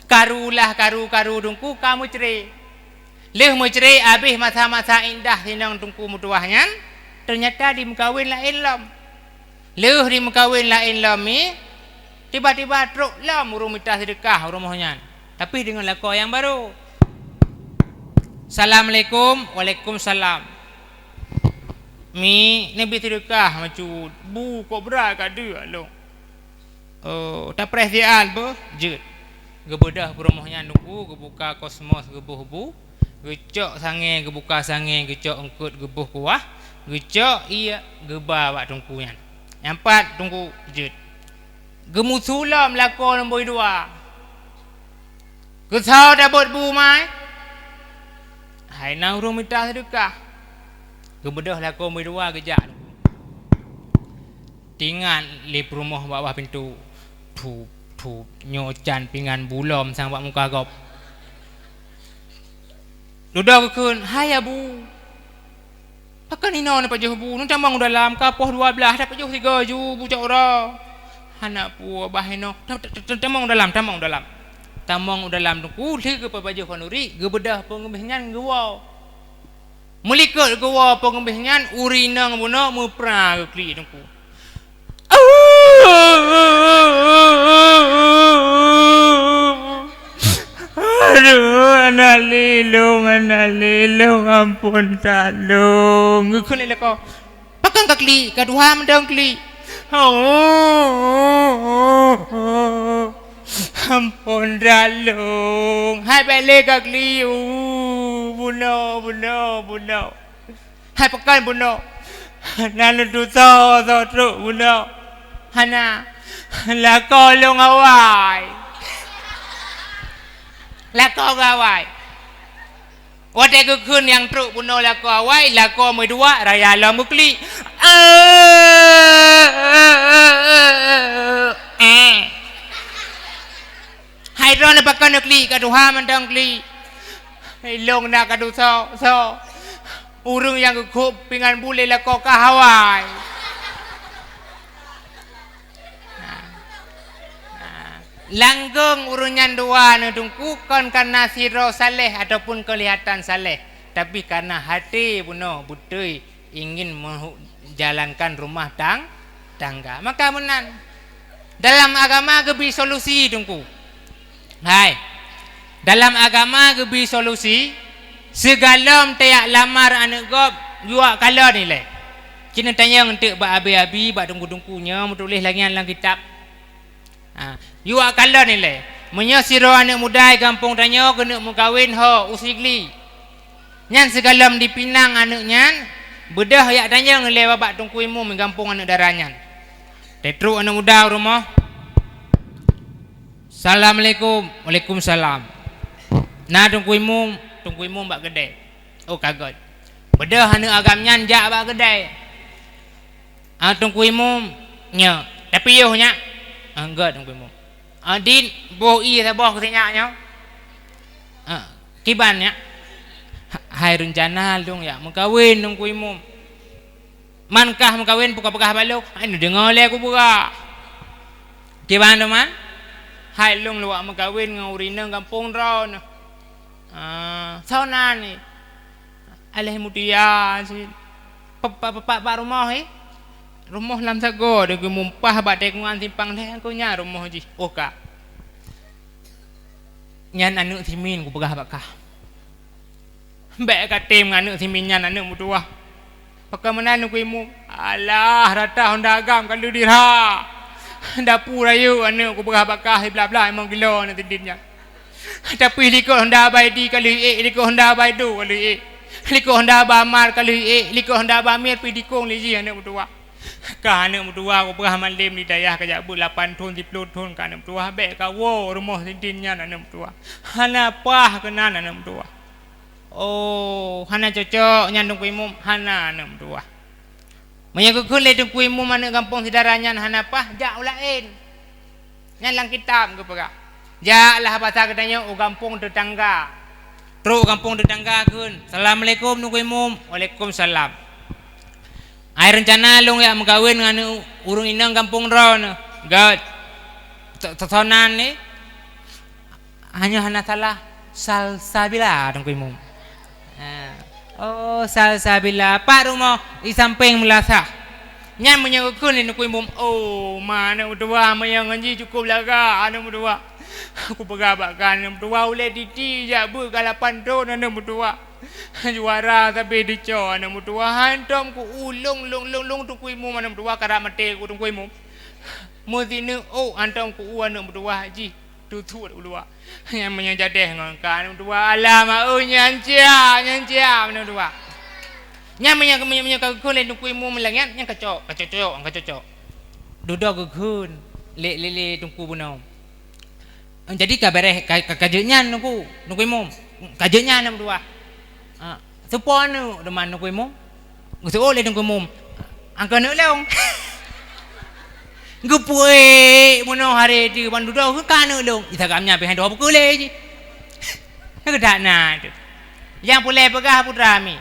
Karulah karu dungku kamu cerai. Leh mu cerai habis masa-masa indah sinang tungku mutuahnya. Ternyata di mekawin lain lam. Leh di mekawin lain lam ni. Tiba-tiba truk lah urung minta sedekah rumahnya. Tapi dengan laku yang baru. Assalamualaikum. Waalaikumsalam. Mi nabi sedekah macam bu kok berat kat dia lo. Oh, tak perhatian bu. Jut. Gebedah rumahnya nunggu gebuka kosmos gebuh bu. Gecok sange gebuka sange gecok engkut gebuh kuah. Gecok iya geba wak tungkunya. Yang 4 tunggu jut. Gemusulam lakon nombor 2. Kesau dah buat bu mai. Hai nang urung minta sedekah. Gebedah lakon nombor 2 kejak. Tingan lip rumah bawah pintu. Tup nyocan pingan bulom sang bak muka gop. Dudah kekun, hai abu. Pakan ina ni pajah bu, nu tambang dalam kapoh 12 dapat jauh 3 ju bucak ora. Anak pu bahino tamang dalam tamang dalam tungku le ke pajah panuri gebedah pengemihnya gewa melikut gewa pengemihnya urinang buno mupra kli tungku aduh anak lilung ampun talung ngekun le ko pakai kan kekli kedua mendang kli ampun dalung hai balik kekli buno hai pekan buno lalu tu so truk buno hana la kolong awai la ko awai Wate kekun yang truk buno la ko awai la ko moi dua raya la mukli hai ron apa kan kli ka duha man dang kli hai long na ka du so urung yang kekup pingan bule la ko ka hawai langgeng urunyan dua nedungku kon karena siro saleh ataupun kelihatan saleh tapi karena hati buno budai ingin menjalankan rumah tangga maka menan dalam agama gebi solusi dungku hai dalam agama gebi solusi segalom tiak lamar anak gob jua kala ni le kena tanya ngentek ba abi-abi ba dungku-dungkunya menulis lagi dalam kitab you akala ni le menya siro anak muda kampung tanya kena mengkawin ho usigli nyan segalam di Pinang anak nyan bedah yak tanya ngele babak tungku imu kampung anak daranyan tetru anak muda rumah Assalamualaikum Waalaikumsalam nah tungku imu mbak gede oh kagot bedah anak agam nyan jak bak gede tungku imu nya tapi yo nya enggak tungku imu din boi sabah kesenyaknya kibannya hai rencana dong ya mengkawin tungku imu mankah mengkawin buka-buka balok anu dengar le aku buka kiban teman hai long luak mengkawin ngurina kampung ron sauna ni alih mutia si pak rumah rumah lam sago de mumpah ba tekungan simpang le aku nya rumah ji oka nyan anu simin ku pegah bakah mbek katem anu simin nyan anu mutua pakamanan ku imu alah rata honda agam kalau dirha dapur ayu anu ku pegah bakah bla bla emang gilo nanti dinnya tapi liko honda bai di kali liko honda bai do kali liko honda ba mar kali liko honda ba mir pi dikong liji anu mutua Kahana mutua ko pernah malam di dayah kajak bu 8 tahun 10 tahun kahana mutua bek ka wo rumah sintinnya nana mutua hana pah kena nana mutua oh hana cocok nyandung kuimum hana nana mutua menyang kekule tu kuimum mana kampung sidaranya hana pah jak ulain nyalang kitab ke pera jak lah bahasa katanya o kampung tetangga teruk kampung tetangga kun Assalamualaikum nu kuimum Waalaikumsalam Air rencana long ya mengkawin dengan urung inang kampung ron. God. Totonan ni hanya salah salsabila dong kuimu. Oh salsabila pak rumah di samping melasa. Nyan menyangkut ni kuimu. Oh mana udua menyang ngaji cukup laga anu udua. Aku pegabakkan anu udua oleh diti jabu kalapan ton anu udua. Juara tapi dico anak mutua hantam ku ulung long tu kuimu mana mutua karak mate ku tu kuimu mudine oh hantam ku anak mutua haji tutu dua yang menyajadeh ngangkan mutua alama oh nyancia mana mutua nyam menyang kekun tu kuimu melangat yang kacok duduk kekun le tungku bunau jadi kabareh kajenya nungku kuimu kajenya anak mutua Suponu deman nu kuimu. Ngusu oleh nu kuimu. Angka nu leong. Ngupue mono hari di bandu do ke kanu leong. Isa kamnya pe hando pukule ji. Nak dak na tu. Yang pulai pegah putrami.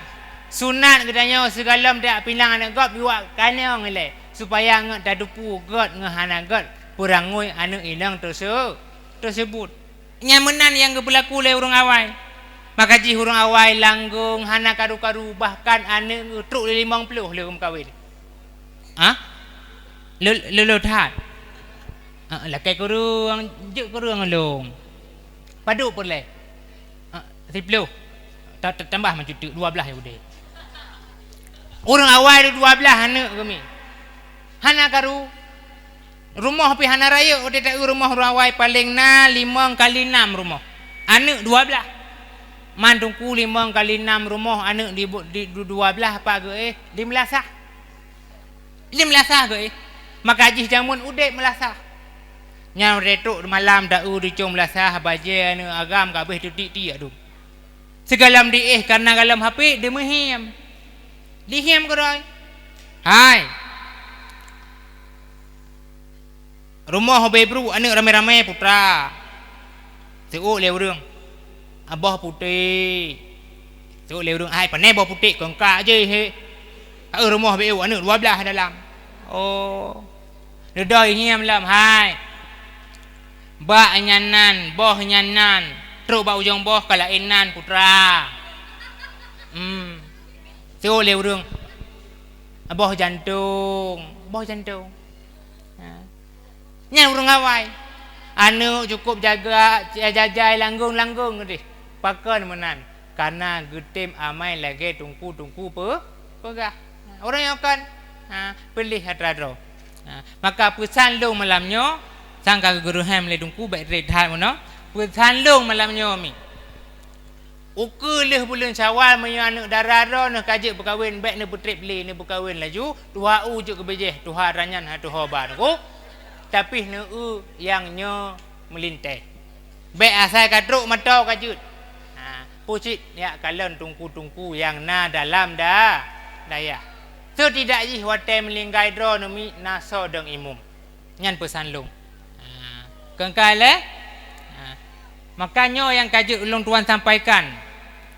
Sunat gedanya segalam dak pilang anak gop yuak kanong le supaya ngak dadupu god ngahana god purangoi anu ilang tersebut. Nyamenan yang berlaku le urang awai. Maka ji hurung awai langgung hana karu-karu bahkan ane truk 50 le kawin. Lelo that. Lakai kurung juk kurung long. Padu pun le. 10. Tambah macam 12 ya udah. Orang awal 12 anak kami. Hana karu rumah pi hana raya ode tak rumah orang awal paling 5 kali 6 rumah. Anak 12. Mandungku 5 kali 6 rumah anak di 12 apa ke 15 ah. 15 ke maka haji jamun udek melasah. Nyam retuk malam dau di cung melasah baje anu agam kabeh titik tu. Segalam dieh karena galam HP dia mehim. Dihim koroi. Hai. Rumah bebru anak ramai-ramai putra. Seu leu abah putih. Seu leu hai panai abah putih kengkak je he. Rumah beu anak 12 dalam. Oh. Dedai hiam lam hai. Ba nyanan, boh nyanan. Teruk ba ujung boh kalainan putra. Seu leu abah jantung, boh jantung. Nya urang awai. Anu cukup jaga jajai langgung deh. Pakan menan. Karena getim amai lagi tungku pegah. Orang yang akan pilih hadrado. Maka pesan long malamnya sangka guru ham le tungku baik rehat mana. Pesan long malamnya mi. Ukulih bulan Syawal menyang anak darara nak kajik berkahwin baik ni putri beli ni berkahwin laju. Tuha ujuk ke bejeh, tuha ranyan tuha bar ko. Tapi neu yang nyo melintai. Baik asal kadruk mata kajut. Pucit ya kalian tungku yang na dalam dah daya. So tidak ji watai melinggai dro numi naso deng imum. Nyan pesan long. Kengkai le. Makanya yang kajut ulun tuan sampaikan.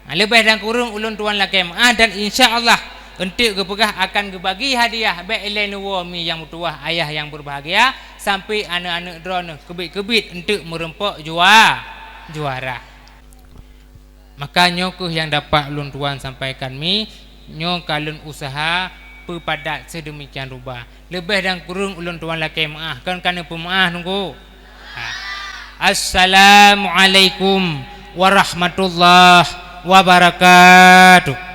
Lebih dan kurung ulun tuan lagi dan insya-Allah untuk kepegah akan gebagi hadiah baik ilai nuwami yang mutuah ayah yang berbahagia sampai anak-anak drone kebit-kebit untuk merempak juara. Makanya ku yang dapat ulun tuan sampaikan mi nyo kalun usaha pepadat sedemikian rupa. Lebih dan kurung ulun tuan laki maah kan kana pemaah nunggu. Assalamualaikum warahmatullahi wabarakatuh.